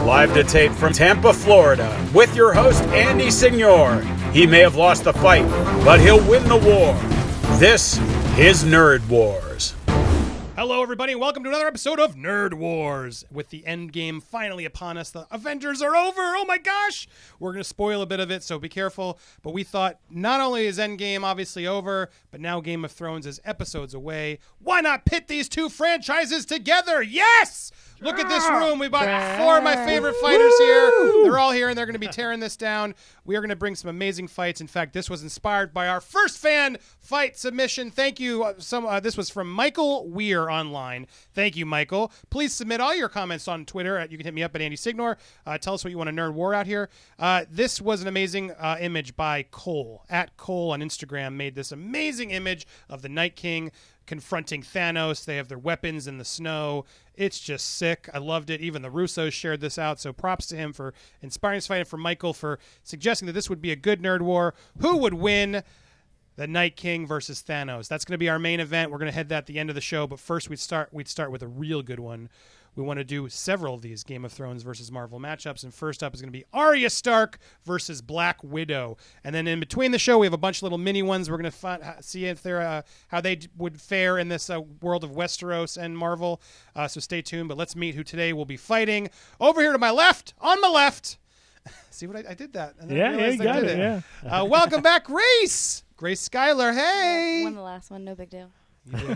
Live to tape from Tampa, Florida, with your host, Andy Signore. He may have lost the fight, but he'll win the war. This is Nerd Wars. Hello, everybody, and welcome to another episode of Nerd Wars. With the Endgame finally upon us, the Avengers are over. Oh my gosh! We're going to spoil a bit of it, so be careful. But we thought not only is Endgame obviously over, but now Game of Thrones is episodes away. Why not pit these two franchises together? Yes! Look at this room. We've got four of my favorite fighters here. They're all here, and they're going to be tearing this down. We are going to bring some amazing fights. In fact, this was inspired by our first fan fight submission. Thank you. This was from Michael Weir online. Thank you, Michael. Please submit all your comments on Twitter. You can hit me up at Andy Signore. Tell us what you want to nerd war out here. This was an amazing image by Cole. At Cole on Instagram made this amazing image of the Night King confronting Thanos. They have their weapons in the snow. It's just sick. I loved it. Even the Russos shared this out. So props to him for inspiring this fight and for Michael for suggesting that this would be a good nerd war. Who would win the Night King versus Thanos? That's going to be our main event. We're going to head that at the end of the show. But first we'd start with a real good one. We want to do several of these Game of Thrones versus Marvel matchups. And first up is going to be Arya Stark versus Black Widow. And then in between the show, we have a bunch of little mini ones. We're going to see if they're how they would fare in this world of Westeros and Marvel. So stay tuned. But let's meet who today will be fighting. Over here to my left, on my left. See what I did that? Yeah, you got it. Yeah. Welcome back, Grace. Grace Schuyler. Hey. Won the last one. No big deal. You did win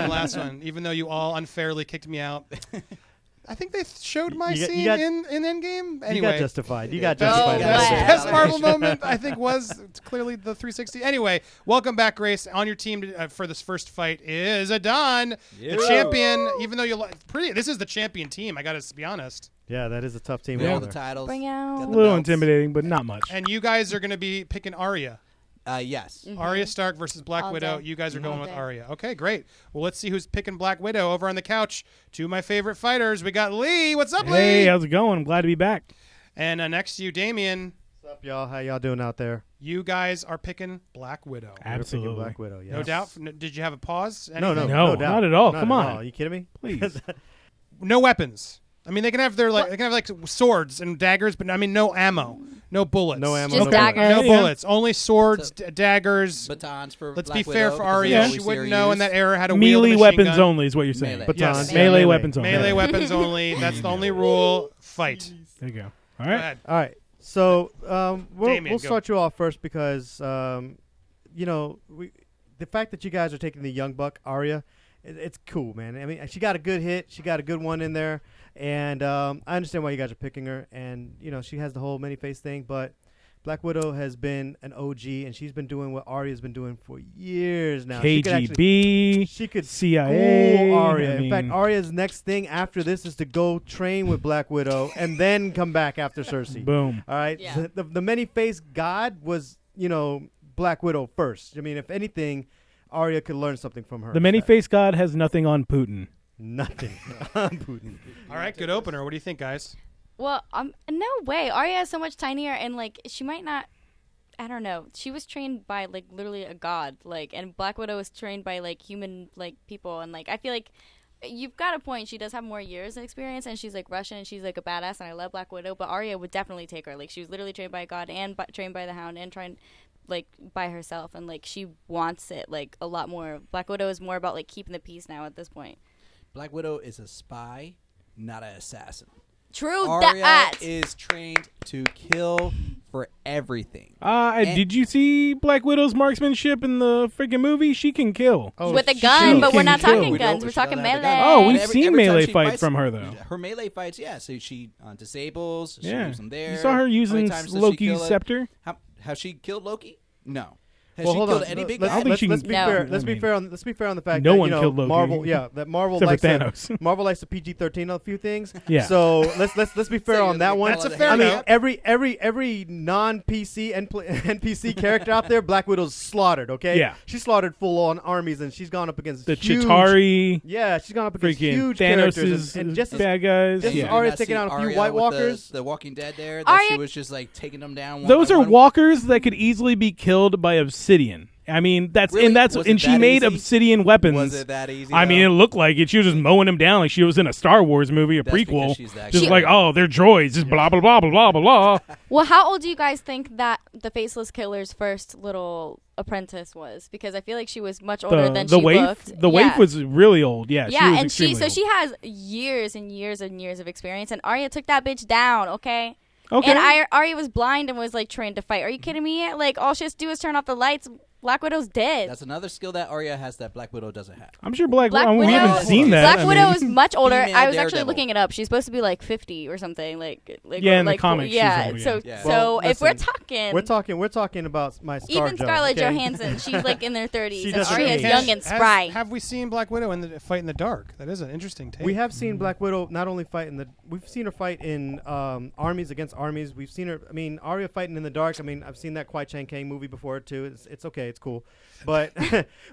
the last one, even though you all unfairly kicked me out. I think they showed my scene in Endgame. Anyway, you got justified. Best Marvel moment, I think, was clearly the 360. Anyway, welcome back, Grace. On your team for this first fight is Adon, the champion. Even though this is the champion team. I got to be honest. Yeah, that is a tough team. All the titles. Bring out. A little intimidating, but not much. And you guys are going to be picking Arya. Yes. Mm-hmm. Arya Stark versus Black Widow. Day. You guys are going with Day. Arya. Okay, great. Well, let's see who's picking Black Widow over on the couch. Two of my favorite fighters. We got Lee. What's up, Lee? Hey, how's it going? I'm glid to be back. And next to you, Damien. What's up, y'all? How y'all doing out there? You guys are picking Black Widow. Absolutely. Black Widow, yes. No doubt. Did you have a pause? No, Anything? doubt. Not at all. Not Come at on. all. Are you kidding me? Please. No weapons. I mean, they can have swords and daggers, but I mean, no ammo, no bullets. No ammo. Just no daggers. No bullets. bullets. Only swords, daggers. Batons for Let's Black be fair Widow, for because Arya. that's She all we wouldn't see her know in use. that era how to Melee wield a weapons machine gun. only is what you're saying. Melee. Batons. Yes. Melee weapons only. Melee weapons only. That's the only rule. Fight. There you go. All Go right. ahead. All right. So Damien, we'll go. start you off first because, the fact that you guys are taking the young buck, Arya, it's cool, man. I mean, she got a good hit. She got a good one in there. And I understand why you guys are picking her. And, she has the whole many-face thing. But Black Widow has been an OG, and she's been doing what Arya's been doing for years now. KGB, She could CIA. school Arya. I In fact, mean- Arya's next thing after this is to go train with Black Widow and then come back after Cersei. Boom. All right? Yeah. The many-faced god was, Black Widow first. I mean, if anything, Arya could learn something from her. The many-faced god has nothing on Putin. Nothing on Putin. All right, good opener. What do you think, guys? Well, no way. Arya is so much tinier, and she might not. I don't know. She was trained by literally a god, and Black Widow was trained by human people, and I feel like you've got a point. She does have more years of experience, and she's Russian, and she's a badass, and I love Black Widow. But Arya would definitely take her. She was literally trained by a god and trained by the Hound and trained by herself, and she wants it a lot more. Black Widow is more about keeping the peace now at this point. Black Widow is a spy, not an assassin. True Arya that. is trained to kill for everything. Did you see Black Widow's marksmanship in the freaking movie? She can kill. Oh, With a she gun, but we're can not kill. talking We guns. don't- We're she talking doesn't have a melee. gun. Oh, we've Every seen time melee she fights from her, though. Her melee fights, yeah. So she disables. She Yeah. moves them there. You saw her How many using times does she Loki's kill it? scepter? Has she killed Loki? No. Has Well, she hold killed on. any big Let's, guy? I don't think she let's can- be No. fair. Let's I be mean, fair on. Let's be fair on the fact no that one killed Loki. Marvel. Yeah, that Marvel Except likes for to, Thanos. Marvel likes to PG-13 a few things. Yeah. So let's be fair So on that one. That's a fair I mean, note. every non-PC NPC character out there, Black Widow's slaughtered. Okay. Yeah. She slaughtered full-on armies, and she's gone up against The huge, Chitauri, Yeah, she's gone up against freaking huge Thanos' characters, and just as bad guys. just as Yeah. Arya's taking out a few White Walkers. The Walking Dead there. That Arya- she was just taking them down. One Those by are one. walkers that could easily be killed by obsidian. I mean, that's Really? and Was it she that made easy? obsidian weapons. Was it that easy? I mean, it looked like it. She was just mowing them down like she was in a Star Wars movie, a That's because prequel. she's that Just good. like, oh, they're droids, just blah blah blah blah blah blah. Well, how old do you guys think that the Faceless Killer's first little apprentice was? Because I feel like she was much older than she looked. The waif was really old. Yeah, she was and extremely old. she has years and years and years of experience, and Arya took that bitch down. Okay. Okay. And Arya was blind and was like trained to fight. Are you kidding me? Like all she has to do is turn off the lights. Black Widow's dead. That's another skill that Arya has that Black Widow doesn't have. I'm sure Black Black Widow. We Widow- haven't seen that. Black I Widow mean, is much older. Female I was actually Daredevil. looking it up. She's supposed to be like 50 or something. Like Yeah, in the like, comics she's Yeah. old, yeah. So Yeah. so Well, if we're listen, we're talking about my ScarJo. even Scarlett okay? Johansson, she's like in their 30s, She and doesn't Arya's age. young and spry. Have we seen Black Widow in the fight in the dark? That is an interesting take. We have seen Black Widow not only fight we've seen her fight in armies against armies. We've seen her. I mean, Arya fighting in the dark. I mean, I've seen that Kwai Chang Kang movie before too. It's okay. It's cool. But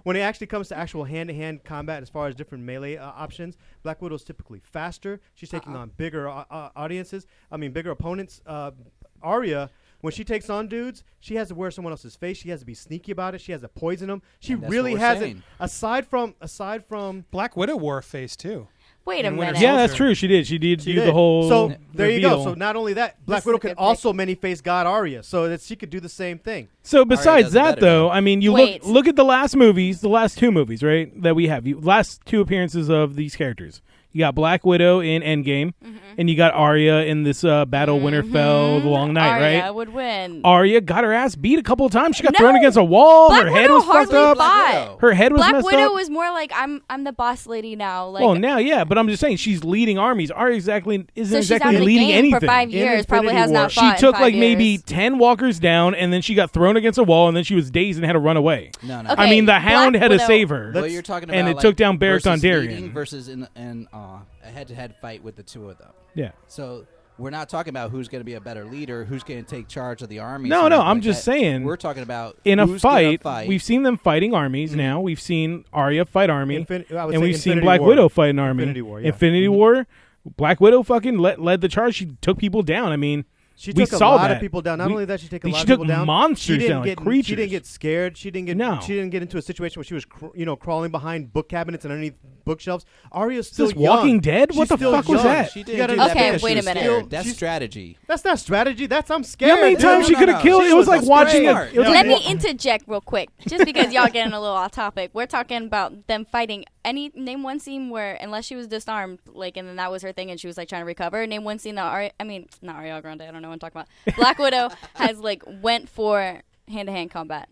when it actually comes to actual hand-to-hand combat, as far as different melee options, Black Widow's typically faster. She's taking on bigger audiences. I mean, bigger opponents. Arya, when she takes on dudes, she has to wear someone else's face. She has to be sneaky about it. She has to poison them. She And that's really what we're has it. saying. Aside from Black Widow wore a face too. Wait a in Winter minute. yeah, Soldier. that's true. She did. She did She do did. the whole. So there you go. reveal. So not only that, Black This Widow is a can good also many-face God Arya, so that she could do the same thing. So besides does it that, better, though, though. I mean, you Wait. look at the last movies, the last two movies, right? That we have, last two appearances of these characters. You got Black Widow in Endgame, and you got Arya in this Battle Winterfell, The Long Night, Arya right? would win. Arya got her ass beat a couple of times. She got No. thrown against a wall. Black her head Widow was fucked hardly up. fought. Her head was Black messed Widow up. was more like I'm the boss lady now. Like Well, now, yeah, but I'm just saying she's leading armies. Arya isn't so she's out exactly of the leading game anything. for 5 In years. Probably Infinity has War. not She fought in took 5 like years. maybe 10 walkers down, and then she got thrown against a wall, and then she was dazed and had to run away. No. Okay. I mean, the Black Hound had to Widow- save her. What you're talking about, and it like, took down Beric versus Dondarrion. leading versus in a head-to-head fight with the two of them. Yeah. So we're not talking about who's going to be a better leader, who's going to take charge of the army. No, I'm just saying, We're talking about In a who's gonna fight, we've seen them fighting armies now. We've seen Arya fight army, I would and say we've seen Infinity Black War. Widow fight an army. Infinity War, yeah. Infinity War, Black Widow fucking led the charge. She took people down. I mean, She we took a saw lot that. of people down. Not only that, she took a lot she of took people down. monsters she didn't down, like get, creatures. She didn't get scared. She didn't get. No. She didn't get into a situation where she was, crawling behind book cabinets and underneath bookshelves. Arya's still this young. Walking Dead? What She's the still fuck was young. that? She You didn't gotta do that Okay, because wait she a was minute. scared. That's She's- strategy. That's not strategy. That's I'm You scared. know how many dude. times she no, could no. have killed? She It was was like watching it. smart. It was Yeah. like Let me interject real quick, just because y'all getting a little off topic. We're talking about them fighting. Name one scene where, unless she was disarmed, like, and then that was her thing, and she was like trying to recover. Name one scene that not Ariana Grande. I don't know what I'm talking about. Black Widow has like went for hand-to-hand combat.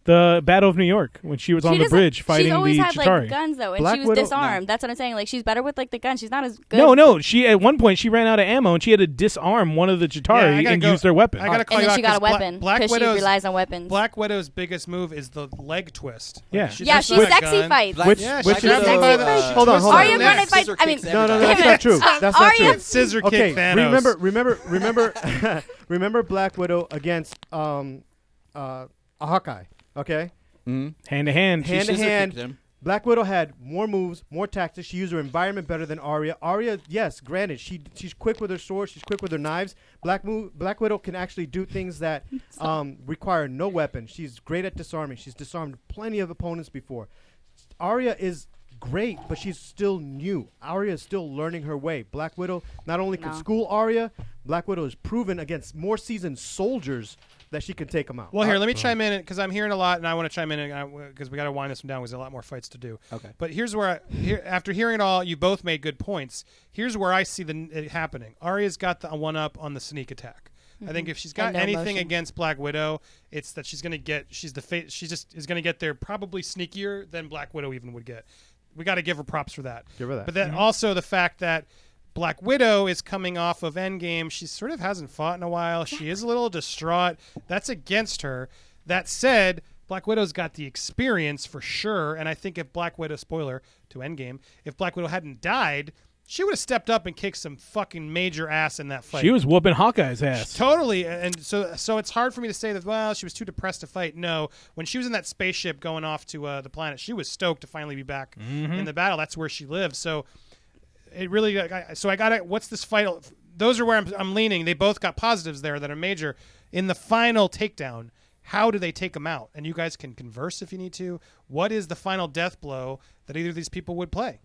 the Battle of New York when she was on the bridge fighting She's always the had Chitauri. like guns though, and Black she was Widow- disarmed. That's what I'm saying. Like she's better with like the gun. She's not as good. No. She at one point she ran out of ammo and she had to disarm one of the I Chitauri gotta and go- use their weapon. I gotta call And you then out she got a 'cause weapon Black because she Widow's relies on weapons. Black Widow's biggest move is the leg twist. Yeah. She's Yeah, just she's not a sexy gun. fights. Which Yeah, which she is grabs him by the- she hold on, twists hold on. Arya Grande fights. I mean, No, that's not true. That's not Arya- true. Scissor kick Okay, Thanos. remember Black Widow against a Hawkeye. Okay, Hand to hand. hand to scissor hand. kicked him. Black Widow had more moves, more tactics. She used her environment better than Arya. Arya, yes, granted, she's quick with her sword. She's quick with her knives. Black Widow can actually do things that require no weapon. She's great at disarming. She's disarmed plenty of opponents before. Arya is great, but she's still new. Arya is still learning her way. Black Widow not only can No. school Arya, Black Widow is proven against more seasoned soldiers that she can take them out. Well, here, let me chime in because I'm hearing a lot, and I want to chime in because we got to wind this one down. Because there's a lot more fights to do. Okay. But here's where, after hearing it all, you both made good points. Here's where I see it happening. Arya's got the one up on the sneak attack. I think if she's got And no anything motion. against Black Widow, it's that she's gonna get. She just is gonna get there probably sneakier than Black Widow even would get. We got to give her props for that. Give her that. But then also the fact that Black Widow is coming off of Endgame. She sort of hasn't fought in a while. She is a little distraught. That's against her. That said, Black Widow's got the experience for sure. And I think if Black Widow, spoiler to Endgame, if Black Widow hadn't died, she would have stepped up and kicked some fucking major ass in that fight. She was whooping Hawkeye's ass. Totally, and so it's hard for me to say that. Well, she was too depressed to fight. No, when she was in that spaceship going off to the planet, she was stoked to finally be back in the battle. That's where she lived. So it really. So I got it. What's this fight? Those are where I'm leaning. They both got positives there that are major. In the final takedown, how do they take them out? And you guys can converse if you need to. What is the final death blow that either of these people would play?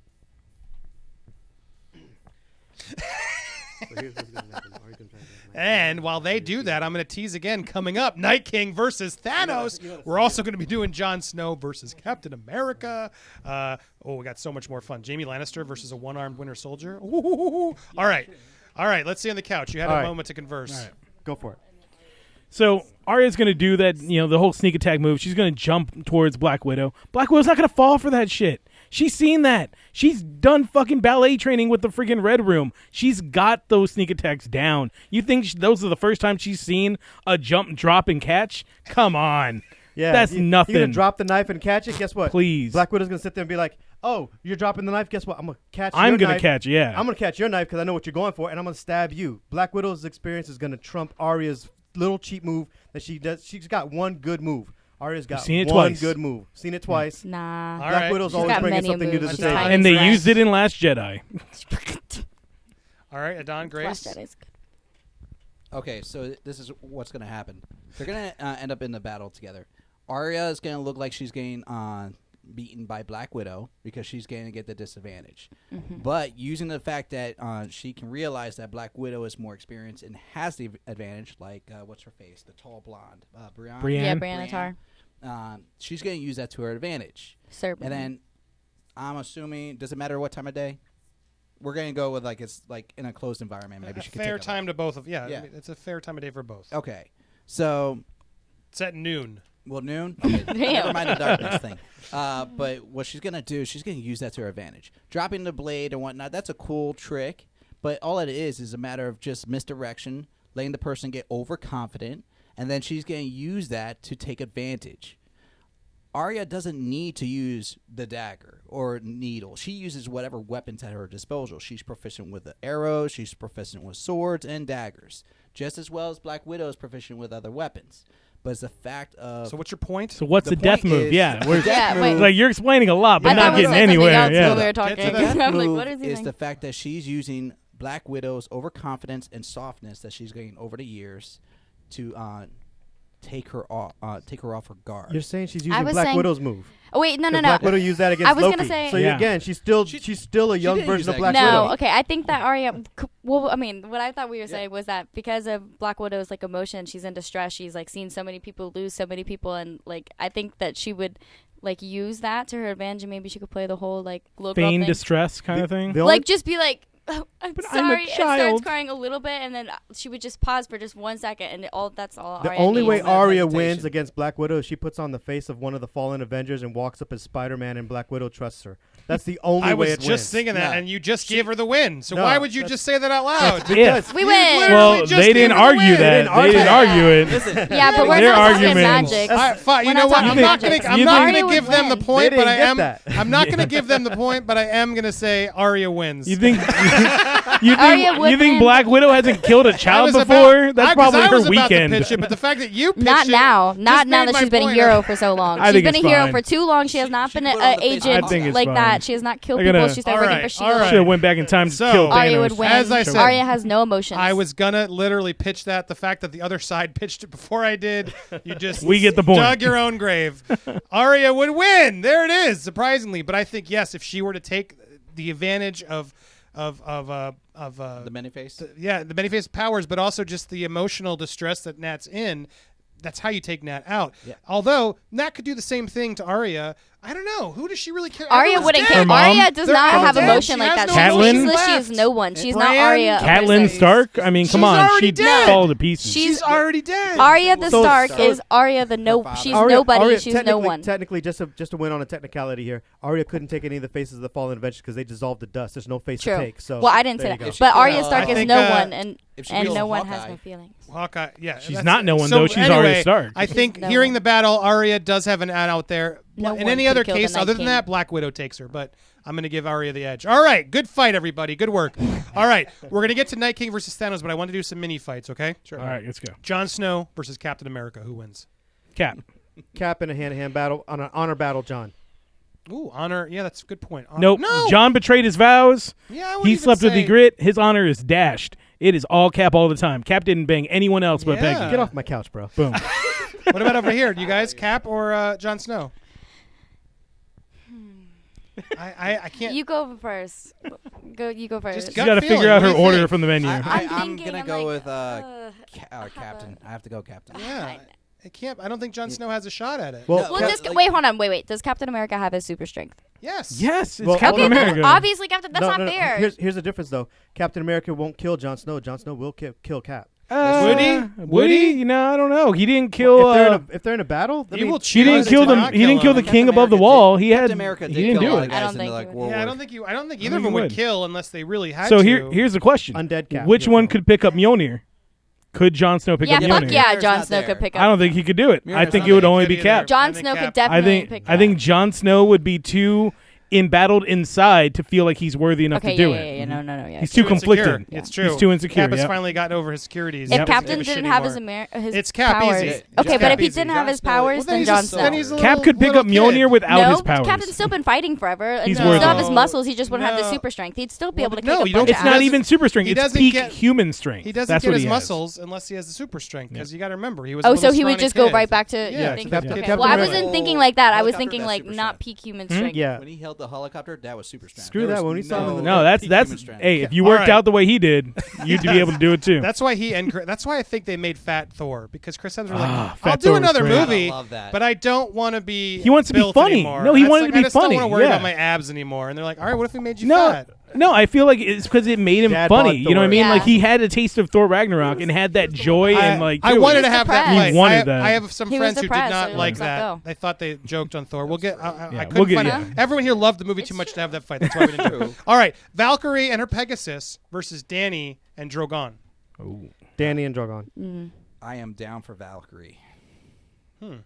And while they do that, I'm going to tease again. Coming up, Night King versus Thanos. We're also going to be doing Jon Snow versus Captain America. We got so much more fun. Jamie Lannister versus a one-armed Winter Soldier. Ooh. All right. Let's see on the couch. You had a moment to converse. All right. Go for it. So Arya's going to do that, the whole sneak attack move. She's going to jump towards Black Widow. Black Widow's not going to fall for that shit. She's seen that. She's done fucking ballet training with the freaking Red Room. She's got those sneak attacks down. You think those are the first time she's seen a jump, drop, and catch? Come on. Yeah, that's nothing. You're going to drop the knife and catch it? Guess what? Please. Black Widow's going to sit there and be like, oh, you're dropping the knife? Guess what? I'm going to catch your I'm knife. going to catch, yeah. I'm going to catch your knife because I know what you're going for, and I'm going to stab you. Black Widow's experience is going to trump Arya's little cheap move that she does. She's got one good move. Arya's got one good move. Seen it twice. Nah. Black Widow's always bringing something new to the table. And they used it in Last Jedi. All right, Adon, Grace. Last Jedi's good. Okay, so this is what's going to happen. They're going to end up in the battle together. Arya is going to look like she's getting beaten by Black Widow because she's going to get the disadvantage. But using the fact that she can realize that Black Widow is more experienced and has the advantage, like, what's her face? The tall blonde. Brienne? Yeah, Brienne Tar. She's going to use that to her advantage. Certainly. And then I'm assuming, does it matter what time of day? We're going to go with, like, it's like in a closed environment. Maybe she could fair take time to both of Yeah. I mean, it's a fair time of day for both. Okay. So it's at noon. Well, noon? Okay. Never mind the darkness thing. But what she's going to do, she's going to use that to her advantage. Dropping the blade and whatnot, that's a cool trick. But all it is a matter of just misdirection, letting the person get overconfident, and then she's going to use that to take advantage. Arya doesn't need to use the dagger or needle. She uses whatever weapons at her disposal. She's proficient with the arrows. She's proficient with swords and daggers, just as well as Black Widow is proficient with other weapons. But it's the fact of... So what's your point? So what's the death move? Yeah. Wait. Like, you're explaining a lot, but not getting anywhere. Yeah. When we were talking. The death I'm like, move what is he is saying? the fact that she's using Black Widow's overconfidence and softness that she's gained over the years to take her off her guard. You're saying she's using Black Widow's move. Oh, wait, no. Black Widow used that against I was Loki. gonna say, so again, she's still a young version of Black Widow. No, okay. I think that Arya. Well, I mean, what I thought we were saying was that because of Black Widow's like emotion, she's in distress. She's like seen so many people lose so many people, and like I think that she would like use that to her advantage, and maybe she could play the whole like little girl feign thing. distress kind of thing. Like just be like, oh, I'm but sorry, I'm a and child. starts crying a little bit, and then she would just pause for just 1 second, and that's all. The Arya only needs. way Arya wins against Black Widow is she puts on the face of one of the fallen Avengers and walks up as Spider-Man, and Black Widow trusts her. That's the only way it wins. I was just thinking that, and you just gave her the win. So No, why would you just say that out loud? Because we win. Well, they didn't argue that. They didn't argue it. Yeah, but we're Their not talking argument- magic. All right, fine. You We're know not what? talking I'm not magic. going to Arya give would them the win. point, They but I didn't am. get that. I'm not going to give them the point, but I am going to say Arya wins. You think Arya would you think win. Black Widow hasn't killed a I child was before? about- That's I- 'cause probably I her was about to weekend. pitch it, but the fact that you pitched Not it now. just Not now made that my she's been a point. hero for so long. I She's think been a it's hero fine. for too long. She has not been put on an the face agent I think it's like fine. that. She has not killed They're people. gonna- She started All working right, for all Shield. right. Should have went back in time to So- kill Thanos. Arya would win. As I said- Arya has no emotions. I was gonna literally pitch that. The fact that the other side pitched it before I did, you just We get the point. dug your own grave. Arya would win. There it is, surprisingly. But I think yes, if she were to take the advantage of the many face. the many-faced powers, but also just the emotional distress that Nat's in. That's how you take Nat out. Yeah. Although Nat could do the same thing to Arya. I don't know. Who does she really care? Arya Everyone's wouldn't dead. care. Her mom? Arya does They're not all have dead. emotion She like has that. no Catelyn? emotions She is left. no one. She's not Bran? Arya. Catelyn Versus- Stark? I mean, come She's on. already She'd dead. fall to pieces. She's already dead. Arya the So- Stark so- is Arya the no. father. She's Arya- nobody. Arya, She's no technically- one. Technically, just to win on a technicality here, Arya couldn't take any of the faces of the fallen Avengers because they dissolved to dust. There's no face True. to take. So Well, I didn't there say you that. go. If she But could, Arya I Stark is think, no one, if she and kills no one has Hawkeye- no feelings. Hawkeye, yeah. She's that's- not no one, so though. She's anyway, Arya Stark. I think No hearing one. the battle, Arya does have an ad out there. No In one any could other kill the case, Night other than King. that, Black Widow takes her. But I'm going to give Arya the edge. All right, good fight, everybody. Good work. All right, we're going to get to Night King versus Thanos, but I want to do some mini fights, okay? All right, let's go. Jon Snow versus Captain America. Who wins? Cap. Cap in a hand-to-hand battle on an honor battle, John. Ooh, honor. Yeah, that's a good point. Nope. No. John betrayed his vows. Yeah, I wouldn't He even slept with say- the grit. His honor is dashed. It is all Cap all the time. Cap didn't bang anyone else but Yeah. Peggy. Get off my couch, bro. Boom. What about over here? Do you guys Cap or Jon Snow? I can't. You go first. You go first. Just You gut got to feeling, figure out what her do you order think? from the menu. I'm thinking, gonna I'm go like, with Captain. I have to go Captain. Yeah. It can't. I don't think Jon Snow has a shot at it. Well, Well, Cap- does, like- wait, hold on. Wait. Does Captain America have his super strength? Yes. Yes, it's Well, Captain okay, America. Obviously, Captain. That's not no. fair. Here's the difference, though. Captain America won't kill Jon Snow. Jon Snow will kill Cap. Would he? Would he? You know, I don't know. He didn't kill. If they're in a battle, He will he didn't choose kill to them. not He didn't kill the him. king Captain above the America wall. did- He had. Captain America He did didn't kill a do lot of it. guys I don't in think the, he would. World Yeah, I War. don't think either of he them would would. kill unless they really had So to. here's the question: Undead Cap. which Yeah. one could pick up Mjolnir? Could Jon Snow pick Yeah, up fuck Mjolnir? yeah. Mjolnir's Jon not Snow there. could pick I up. don't think he could do it. I Mjolnir's think not it would there. only Could be either. Cap. Jon I think Snow could Cap- definitely pick I think Jon Snow would be too embattled inside to feel like he's worthy enough Okay, to do yeah, it. yeah. No. Yeah. He's too insecure. conflicted. It's true. He's too insecure. Cap has Yep. finally gotten over his securities. If He doesn't Captain give a shit didn't have anymore. his It's Cap powers. easy. Okay, Just but Cap if he easy. didn't have Jon his Snow- powers, Well, then he's Jon a- Snow. then he's a Cap could pick little up Mjolnir kid. without No, his powers. Captain's still been fighting forever. And He's he still have worthy. his muscles. He just wouldn't have the No. super strength. He'd still be Well, able to no, kick you a don't bunch get It's of not ass. even super strength. He It's doesn't peak get- human strength. He doesn't That's get what his he has. muscles unless he has the super strength. Because you got to remember, he was. Oh, a so little he would scrawny just go kid. right back to. Yeah, you think? Captain- Okay. Captain Well, I America- wasn't thinking like that. I was Helicopter, thinking that's like super not strength. peak human strength. Yeah. When he held the helicopter, that was super strength. Screw There that, was when he saw him in the- No, that's peak that's. human strength. Hey, if you All worked right. out the way he did, you'd be able to do it too. That's why That's why I think they made Fat Thor, because Chris Hemsworth was like, Ah, I'll Fat do Thor was another great. movie, I love that. but I don't want to be. He wants to be built funny. anymore. No, he And wanted it's to be I just funny, don't want to worry yeah. about my abs anymore. And they're like, all right, what if we made you No, fat? no, I feel like it's because it made him Dad funny. bod You know what I Thor. mean? Yeah. Like he had a taste of Thor Ragnarok and had that joy and like. I dude, wanted to was have that depressed. fight. He wanted I, that. I have some He was friends who did depressed, not so he like let himself that. go. They thought they joked on Thor. We'll get. I Yeah, couldn't we'll get- find yeah. Everyone here loved the movie It's too much to true. have that fight. That's why we didn't do it. All right, Valkyrie and her Pegasus versus Dany and Drogon. Oh. Danny and Drogon. I am down for Valkyrie.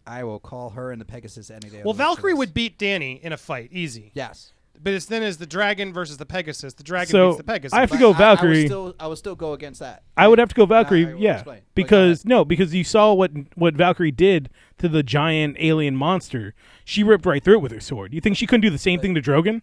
I will call her and the Pegasus any day. of Well, the week for Valkyrie this. would beat Dany in a fight, easy. Yes. But it's then as the dragon versus the Pegasus. The dragon So, beats the Pegasus. I have to But go I Valkyrie. would still go against that. I would have to go I Valkyrie, will yeah, explain. because you saw what Valkyrie did to the giant alien monster. She ripped right through it with her sword. You think she couldn't do the same thing to Drogon?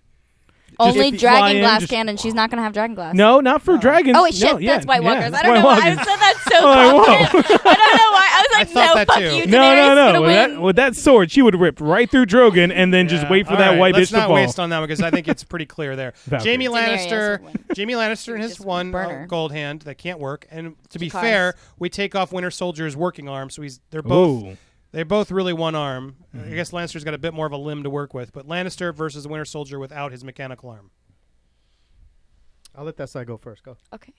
Only if you fly dragon in, glass just- cannon. She's not gonna have dragon glass. No, not for dragons. Oh wait, shit. No, yeah, That's White Walkers. yeah, I that's don't know White why I Walkers. said that so Oh, whoa. confident. I don't know why. I was like, thought no, that fuck too. you. No, Daenerys gonna win. with that sword, she would have ripped right through Drogon and then just Yeah. wait for All that right, white let's bitch to not fall. waste on that one because I think it's pretty clear there. Valkyrie. Jamie Daenerys Lannister, would win. Jamie Lannister and his Just one burn her. gold hand that can't work. And to be Jakars. fair, we take off Winter Soldier's working arm, so they're both Ooh. they're both really one arm. I guess Lannister's got a bit more of a limb to work with, but Lannister versus the Winter Soldier without his mechanical arm. I'll let that side go first. Go. Okay,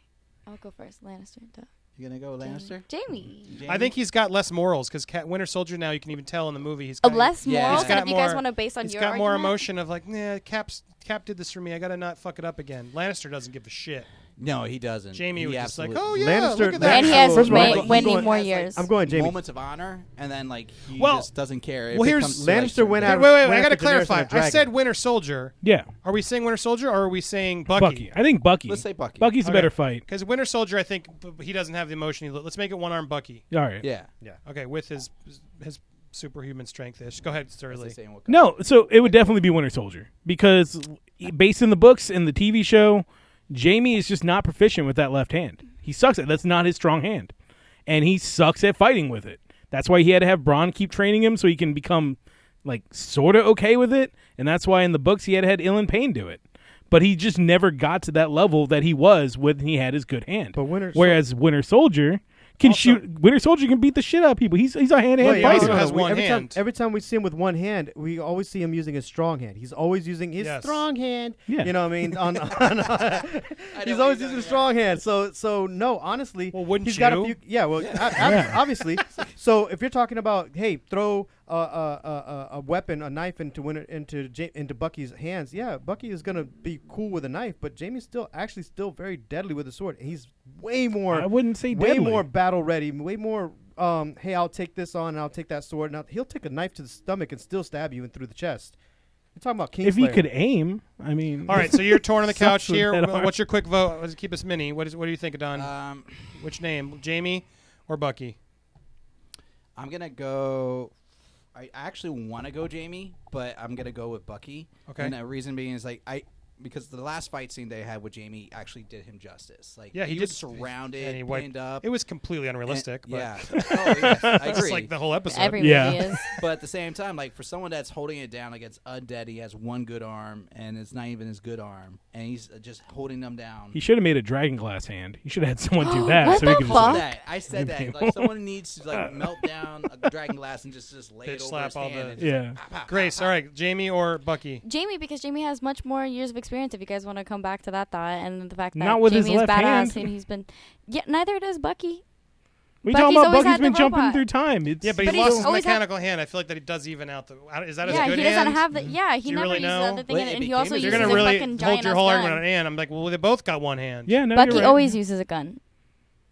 I'll go first. Lannister. Duh. You gonna go Lannister? Jamie. I think he's got less morals because Winter Soldier now you can even tell in the movie he's Oh, got, less Yeah. morals. He's But got if you guys more- want to base on He's your got more argument? emotion of like, nah, Cap did this for me. I gotta not fuck it up again. Lannister doesn't give a shit. No, he doesn't. Jamie He was just like, absolutely- oh yeah, Lannister- look at that. And he has First of all, many, I'm many going- more has, like, years. I'm going Jamie. moments of honor, and then like he Well- just doesn't care. If well, it here's- comes to, like, Lannister certain went things. out- Wait, went I gotta after Daenerys and clarify. a I dragon. said Winter Soldier. Yeah, Are we saying Winter Soldier or are we saying Bucky? I think Bucky. Let's say Bucky. Bucky's a Okay. better fight. Because Winter Soldier, I think he doesn't have the emotion. Let's make it one arm Bucky. All right. Yeah. Okay, with his superhuman strength-ish. Go ahead, That's Sterling. the same what- No, so it would definitely be Winter Soldier because based in the books and the TV show, Jamie is just not proficient with that left hand. He sucks at it. That's not his strong hand. And he sucks at fighting with it. That's why he had to have Bronn keep training him so he can become like sort of okay with it. And that's why in the books he had Ilan Payne do it. But he just never got to that level that he was when he had his good hand. But Whereas Winter Soldier can shoot. Winter Soldier can beat the shit out of people. He's a hand-to-hand Well, he fighter. also has one every hand. every time we see him with one hand, we always see him using his strong hand. He's always using his Yes. strong hand. Yeah. You know what I mean? He's know always what using you're his strong hand. So no, honestly, Well, wouldn't he's got a you? few. Yeah, well, obviously. So if you're talking about, hey, throw a weapon, a knife into Bucky's hands, yeah, Bucky is gonna be cool with a knife, but Jamie's still very deadly with a sword. He's way more. I wouldn't say way deadly. more battle ready, way more. Hey, I'll take this on and I'll take that sword. Now he'll take a knife to the stomach and still stab you in through the chest. You're talking about Kingslayer. If he could aim, I mean. All right, so you're torn on the couch Sucks with here. that arm. What's your quick vote? Let's keep us mini. What do you think, Don? Which name, Jamie or Bucky? I'm gonna go. I actually want to go Jamie, but I'm gonna go with Bucky. Okay. And the reason being is like because the last fight scene they had with Jamie actually did him justice. Like, Yeah, he he was did- surrounded, and he wiped- pinned up. It was completely unrealistic. And- but yeah. Oh, yes, I it's agree. like the whole episode. Every Yeah. movie is. But at the same time, like for someone that's holding it down against undead, he has one good arm, and it's not even his good arm, and he's just holding them down. He should have made a dragon glass hand. You should have had someone do that. What so he the could just fuck? like, I said that. Like someone needs to like melt down a dragon glass and just lay Bitch it over slap his all hand. the- and just yeah. like, pow, pow, Grace, pow, all pow. right, Jamie or Bucky? Jamie, because Jamie has much more years of experience. If you guys want to come back to that thought, and the fact that Not with his Jamie is left badass, hand. and he's been. Yeah, neither does Bucky. We talking about always Bucky's had been the jumping robot. through time. It's, Yeah, but But he he's lost his always had- mechanical hand. I feel like that he does even out the. Is that his Yeah, good he hand? doesn't have the. Yeah, he you never really uses know? the other thing, Well, and it he also became If you're uses gonna a really fucking hold giant your whole ass argument on gun. Anne, I'm like, well, they both got one hand. yeah, no, Bucky you're right. always uses a gun.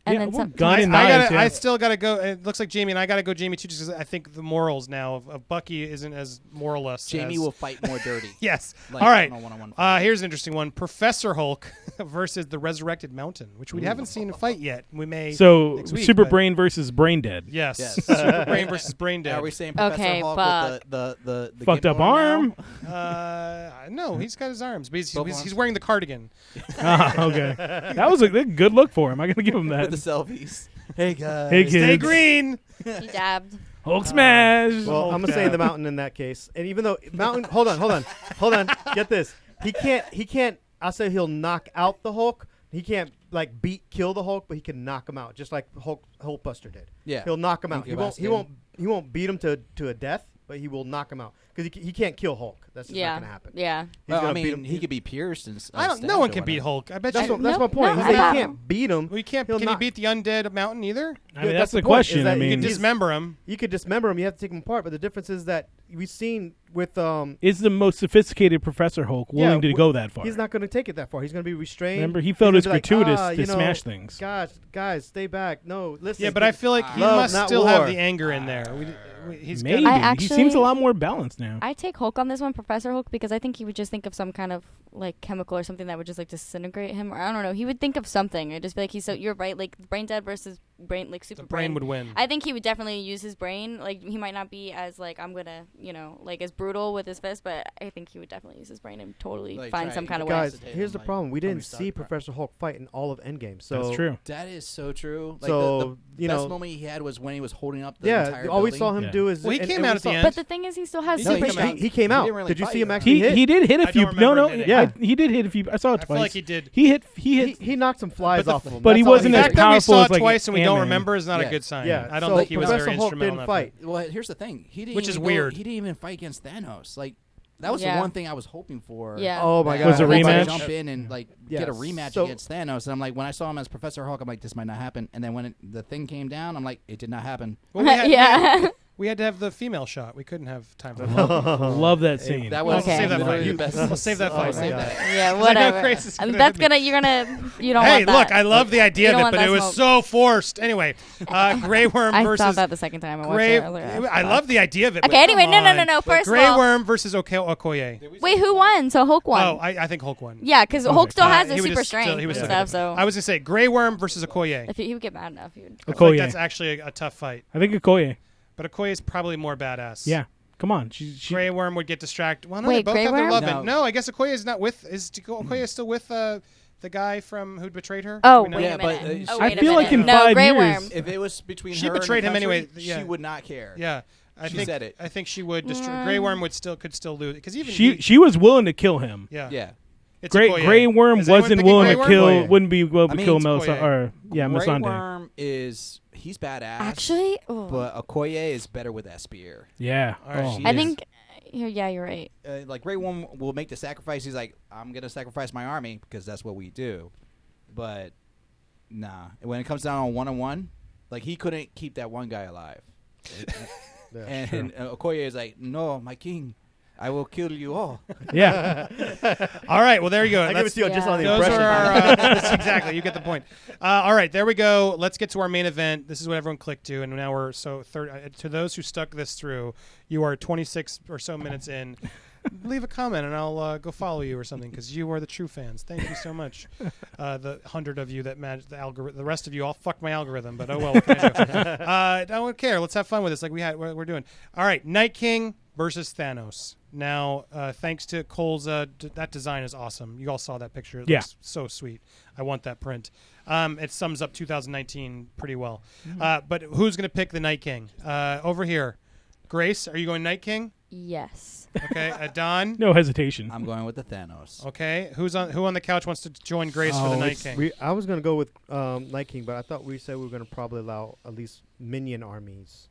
And Yeah, then well, some. gun I, and I knives, gotta, yeah. I still gotta go. It looks like Jamie, and I gotta go Jamie too, just because I think the morals now of Bucky isn't as moralless. Jamie as, will fight more dirty. Yes. Like, All right. on a one-on-one fight. Here's an interesting one: Professor Hulk versus the Resurrected Mountain, which we haven't seen a fight yet. We may. So next week, Super but- Brain versus Brain Dead. Yes. Yes. Super Brain versus Brain Are Dead. we saying Professor Okay, Hulk fuck. with the Fucked gimp up arm. now? No, he's got his arms, but he's Both arms? wearing the cardigan. Ah, okay. That was a good look for him. I gotta give him With the that. selfies. Hey guys. Hey Stay kids, green. He dabbed. Hulk smash. Well, Hulk I'm gonna say down. the mountain in that case. And even though mountain, hold on. Get this. He can't. I'll say he'll knock out the Hulk. He can't like kill the Hulk, but he can knock him out, just like Hulkbuster did. Yeah. He'll knock him out. He Incubus won't beat him to a death, but he will knock him out because he can't kill Hulk. That's just Yeah. not gonna happen. Yeah. He's Well, I gonna beat mean, him. he could be pierced and I don't. No stabbed one or can beat whatever. Hulk. I bet That's you. my Nope, point. no, He said I he know. can't beat him. Well, you can't. He'll Can he knock- beat the undead mountain either? I mean, That's that's the the point, is question. that I you You mean, can just- dismember him. You could dismember him. You have to take him apart. But the difference is that we've seen with is the most sophisticated Professor Hulk willing to go that far? He's not going to take it that far. He's going to be restrained. Remember, he felt He's it's gonna be like, gratuitous "Ah, to you know, smash things. Guys, stay back. No, listen. Yeah, but I feel like he Love, must not still have war. the anger in there. He's Maybe got, he seems actually- a lot more balanced now. I take Hulk on this one, Professor Hulk, because I think he would just think of some kind of like chemical or something that would just like disintegrate him, or I don't know. He would think of something. It'd just be like he's so. You're right. Like Brain Dead versus Brain, like Super the brain would win. I think he would definitely use his brain. Like he might not be as like I'm gonna, like as brutal with his fist, but I think he would definitely use his brain and totally Like, find try some and kind of way. guys, Incapacitated here's him the like problem. We Tony didn't Stark see crap. Professor Hulk fight in all of Endgame. So That's true. That is so true. Like So, the you best know- moment he had was when he was holding up the yeah, entire all we building. saw him Yeah. do is Well, he and- came and we out at the saw- end. But the thing is, he still has No, super he strength. he came out. didn't really Did you fight see him though. actually hit? He did hit a I few. don't No, remember no, him hitting. yeah, Yeah. he did hit a few. I saw it I twice. feel like he did. He hit. He knocked some flies But the off of him. but he That's all wasn't The as fact that we powerful saw as, it like, twice and we don't Ant-Man. remember is not a Yeah. good sign. Yeah, I don't so think he was Professor very Hulk instrumental didn't in that fight. Well, here's the thing. He didn't Which even is go- weird. He didn't even fight against Thanos. Like that was Yeah. the one thing I was hoping for. Yeah. Oh my That god! Was a he would rematch? Jump in and like Yeah, get a rematch so- against Thanos. And I'm like, when I saw him as Professor Hulk, I'm like, this might not happen. And then when the thing came down, I'm like, it did not happen. Well, we had, yeah. we had to have the female shot. We couldn't have time for that. Love that scene. That was Okay. Save that literally fight. the best. We'll save that Oh fight. my Save God. that. Yeah, I know whatever. Grace is And gonna that's hit me. you don't Hey, want that. look, I love the idea You of don't it, want but that it was smoke. so forced. Anyway, Grey Worm I versus thought that the second time I watched Grey. it. I was like, I love the idea of it. Okay, but anyway, come no. on. First of Grey all- Worm versus Okoye. Wait, who won? So Hulk won. Oh, I think Hulk won. Yeah, because Hulk still has He his would super just still- strength he would and still stuff. get So I was gonna say Grey Worm versus Okoye. if he would get mad enough, he would. I feel like Okoye. that's actually a tough fight, I think Okoye. but Okoye is probably more badass. Yeah, come on. She Grey Worm would get distracted. Well, no, Wait, they both Grey have their Worm? love. No. No, I guess Okoye is not with. Okoye still with the guy from who betrayed her? Oh, Do we know? wait Yeah, a but, minute. uh, Oh, I wait a feel like minute. in no, 5 Grey years- Worm. If it was between She her and betrayed the him country, anyway, yeah. she would not care. Yeah, She said it. I think she would destroy. Grey Worm could still lose because even She was willing to kill him. yeah. Yeah. It's Grey Okoye. Grey Worm Is anyone wasn't picking willing Grey to Worm? kill. Okoye. Wouldn't be willing I to mean, kill it's Melissa Okoye. or Grey Missandei. Worm he's badass. Actually, oh. But Okoye is better with that spear. Yeah. All right, Oh, she I is. think. Yeah, you're right. Like Grey Worm will make the sacrifice. He's like, I'm gonna sacrifice my army because that's what we do. But nah, when it comes down on one, like he couldn't keep that one guy alive. Yeah, and Okoye is like, no, my king, I will kill you all. yeah. All right, well there you go. I give it Let's- to you just on the Those impression. are our, that's exactly. You get the point. All right, there we go. Let's get to our main event. This is what everyone clicked to, and now we're to those who stuck this through. You are 26 or so minutes in. Leave a comment, and I'll go follow you or something because you are the true fans. Thank you so much. The 100 of you that managed the algorithm. The rest of you all fucked my algorithm, but oh well. What can I do? I don't care. Let's have fun with this, like we're doing. All right, Night King versus Thanos. Now, thanks to Cole's, that design is awesome. You all saw that picture. It Yeah. looks so sweet. I want that print. It sums up 2019 pretty well. But who's going to pick the Night King? Over here. Grace, are you going Night King? Yes. Okay. Don? No hesitation. I'm going with the Thanos. Okay. Who on the couch wants to join Grace for the Night King? I was gonna go with Night King, but I thought we said we were gonna probably allow at least minion armies.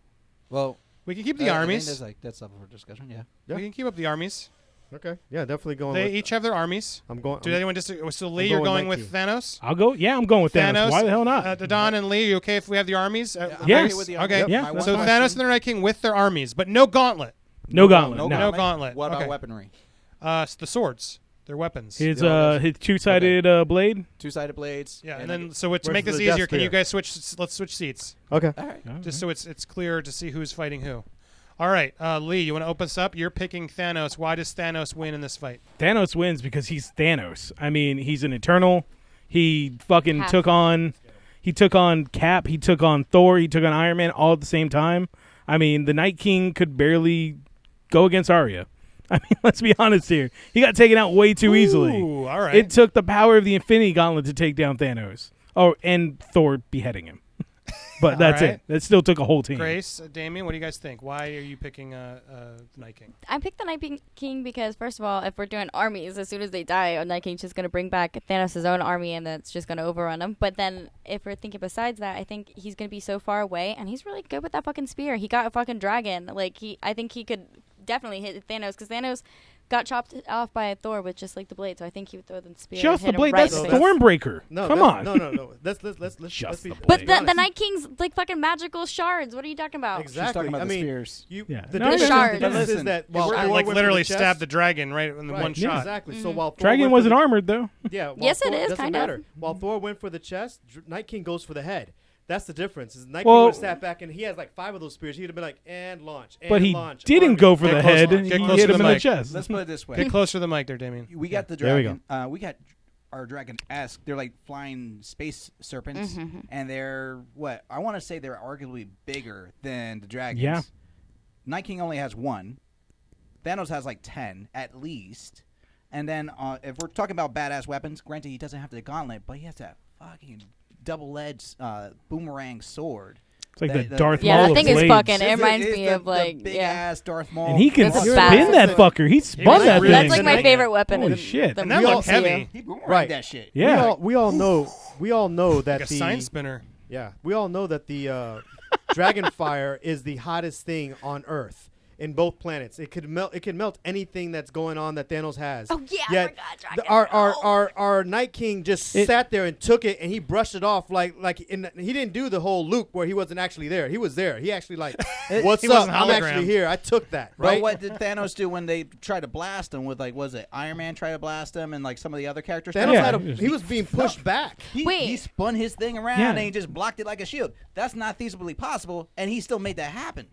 Well, We can keep the I armies. think that's up for discussion. Yeah. Yeah. We can keep up the armies. Okay. Yeah, definitely going. They with, each have their armies. I'm going. Do anyone disagree? So Lee, I'm you're going going Night with King. Thanos? I'll go. Yeah, I'm going with Thanos. Why the hell not? Don and Lee, you okay if we have the armies? I'm Yes. okay with the Okay. army. Yeah, My that's So one Thanos question- and the Night King with their armies, but no gauntlet. No gauntlet. No No. No gauntlet. What about Okay. weaponry? The swords, their weapons. His Yeah, his two-sided blade. Two-sided blades. Yeah, and I then get- so to Where's make this the Death easier, can you Spear? guys switch? Let's switch seats, Okay. all right. just so it's clear to see who's fighting who. All right, Lee, you want to open us up? You're picking Thanos. Why does Thanos win in this fight? Thanos wins because he's Thanos. I mean, he's an Eternal. He fucking Half. took on Cap. He took on Thor. He took on Iron Man all at the same time. I mean, the Night King could barely go against Arya. I mean, let's be honest here. He got taken out way too easily. Ooh, all right. It took the power of the Infinity Gauntlet to take down Thanos. Oh, and Thor beheading him. But that's right. it. That still took a whole team. Grace, Damien, what do you guys think? Why are you picking the Night King? I picked the Night King because, first of all, if we're doing armies, as soon as they die, a Night King's just going to bring back Thanos' own army, and that's just going to overrun him. But then, if we're thinking besides that, I think he's going to be so far away, and he's really good with that fucking spear. He got a fucking dragon. I think he could definitely hit Thanos, because Thanos got chopped off by Thor with just like the blade, so I think he would throw the spear. Just and hit the him blade. right That's in the face. Thornbreaker. No, Come that's- on. No. Let's Just be. the But blade. the Night King's like fucking magical shards. What are you talking about? Exactly. She's talking about I the mean, spears. Yeah. The No, difference, shards. the difference is Listen, that well, Thor I went like for literally the chest. stabbed the dragon right in the Right, one shot. Exactly. So while Thor Dragon went for wasn't the- armored though. Yeah. while Yes, it Thor, is, doesn't kind of. matter. While Thor went for the chest, Night King goes for the head. That's the difference. Is Night Well- King would have sat back and he has like 5 of those spears. He'd have been like, and launch. And But he launch, didn't army. go for Get the closer- head. get He closer hit to him the in the mic. chest. Let's put it this way. Get closer to the mic there, Damien. We got the There we dragon. We got our dragon-esque. They're like flying space serpents, and they're what I want to say they're arguably bigger than the dragons. Yeah. Night King only has one. Thanos has like 10 at least. And then if we're talking about badass weapons, granted he doesn't have the gauntlet, but he has that fucking double-edged boomerang sword. It's like That- the Darth Yeah, Maul that of thing is blades. fucking. It It's reminds the- me it's of the like big yeah. ass Darth Maul. And he can That's a spin badass that weapon. fucker. He spun that really- thing. That's like my Night- favorite weapon. Holy in shit. the And that MCU. looked heavy. He boomeranged Right. that shit. Yeah. We all know that Like a the sign spinner. Yeah, we all know that the dragon fire is the hottest thing on Earth in both planets. It could melt anything that's going on that Thanos has. Oh, yeah, I Yet forgot the- Dragon. our Night King just sat there and took it and he brushed it off like he didn't do the whole loop where he wasn't actually there. He was there. He actually like, what's He up? wasn't I'm actually hologrammed. here. I took that. Well, Right. what did Thanos do when they tried to blast him with, like, was it Iron Man try to blast him and, like, some of the other characters? Thanos Yeah. he was being pushed back. He Wait. spun his thing around Yeah. and he just blocked it like a shield. That's not feasibly possible, and he still made that happen.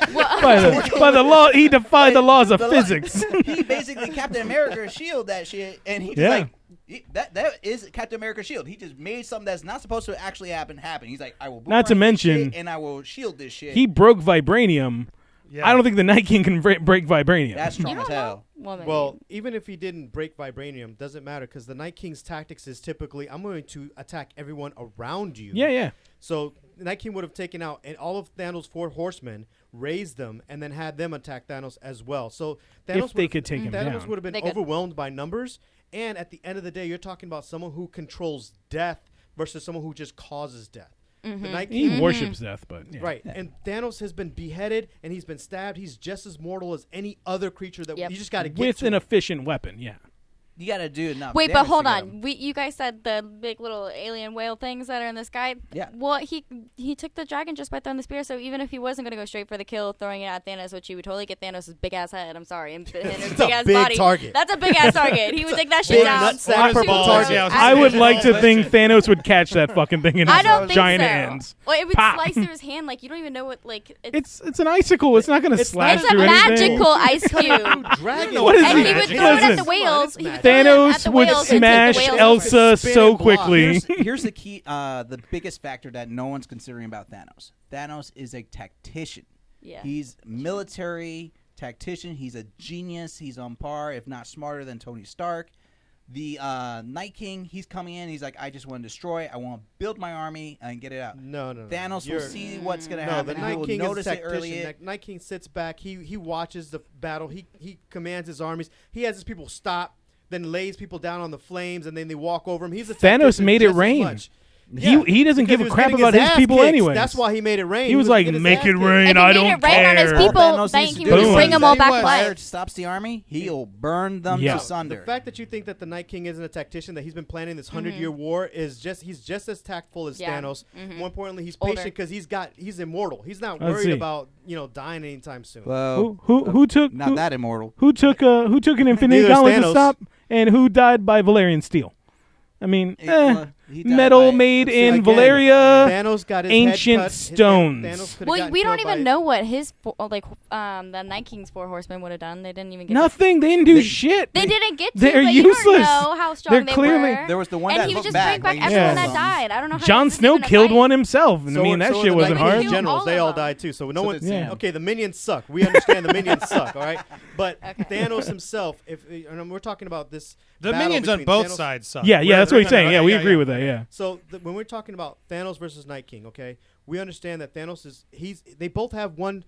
By the law, he defied the laws of physics. He basically Captain America shield that shit, and he just Yeah. like that is Captain America's shield. He just made something that's not supposed to actually happen. He's like, I will. Not to boomerang this mention- shit and I will shield this shit. He broke vibranium. Yeah. I don't think the Night King can break vibranium. That's You strong as don't know. hell. Well, maybe. Well, even if he didn't break vibranium, doesn't matter because the Night King's tactics is typically I'm going to attack everyone around you. Yeah. So the Night King would have taken out and all of Thanos' 4 horsemen, raised them, and then had them attack Thanos as well. So Thanos If they would've- could take him Thanos down. would have been They could. overwhelmed by numbers. And at the end of the day, you're talking about someone who controls death versus someone who just causes death. The Night King, He worships death, but yeah. right? And Thanos has been beheaded and he's been stabbed. He's just as mortal as any other creature that Yep. you just got to get With to an him. efficient weapon, yeah. You gotta do enough. Wait, but damage hold to get him. on. You guys said the big little alien whale things that are in the sky. Yeah. Well, he took the dragon just by throwing the spear. So even if he wasn't gonna go straight for the kill, throwing it at Thanos, which he would totally get Thanos' big ass head. I'm sorry, and his It's big a ass big body. target. That's a big ass target. He would take that shit Big down. nutsack Or his purple balls, target. yeah, I would saying. like to think Thanos would catch that fucking thing in I his don't think giant so. hands. Well, it would Pop. slice through his hand like you don't even know what like. It's an icicle. It's not going to slash It's a through anything. magical ice cube. Dragon. What is And it? he would Listen. throw it at the Come on, whales. it's He would magic. throw it at Thanos the would whales and take the smash whales Elsa Spin so and block. quickly. Here's the key, the biggest factor that no one's considering about Thanos. Thanos is a tactician. Yeah. He's military, tactician. He's a genius. He's on par, if not smarter, than Tony Stark. The Night King, he's coming in. He's like, I just want to destroy. I want to build my army and get it out. No. Thanos will see what's going to No, happen. the Night He will King is notice a it early. tactician. Night King sits back. He watches the battle. He commands his armies. He has his people stop, then lays people down on the flames, and then they walk over him. He's a Thanos tactician made it just as rain. much. He doesn't Because give a was crap getting about his ass people kicked. anyway. That's why he made it rain. He was like, getting his make ass it kicked. rain. If he I made don't it rain on his care. people, Thanos then needs to he do would is bring them all tell you back what, life. Fire stops the army. He'll burn them Yeah. asunder. The fact that you think that the Night King isn't a tactician, that he's been planning this 100-year war, is he's just as tactful as Yeah. Thanos. More importantly, he's Older. patient because he's immortal. He's not Let's worried see. about dying anytime soon. Well, Who took not that immortal. who took an Infinity Neither is Gauntlet to Thanos. stop, and who died by Valerian steel? I mean, He died metal by- made in Again, Valeria. Thanos got his ancient head cut. stones. Thanos could've Well, gotten we don't killed by even know what his the Night King's 4 horsemen would have done. They didn't even get Nothing. They didn't do shit. They didn't get to. They're but useless. You don't know how strong They're they clearly- were. There was the one and that he would looked just back, bring back like, everyone yeah. that died. I don't know how Jon this is Snow even a killed fight. one himself. I So mean, that so shit the wasn't Night King's hard. Killed generals, all they of all them. died too. So no So one. did Yeah. Okay, the minions suck. We understand the minions suck. All right, but Okay. Thanos himself. And we're talking about this. The battle minions on between both Thanos- sides suck. Yeah, that's what he's saying. Yeah, we agree with that. that. Yeah. So when we're talking about Thanos versus Night King, okay, we understand that Thanos they both have one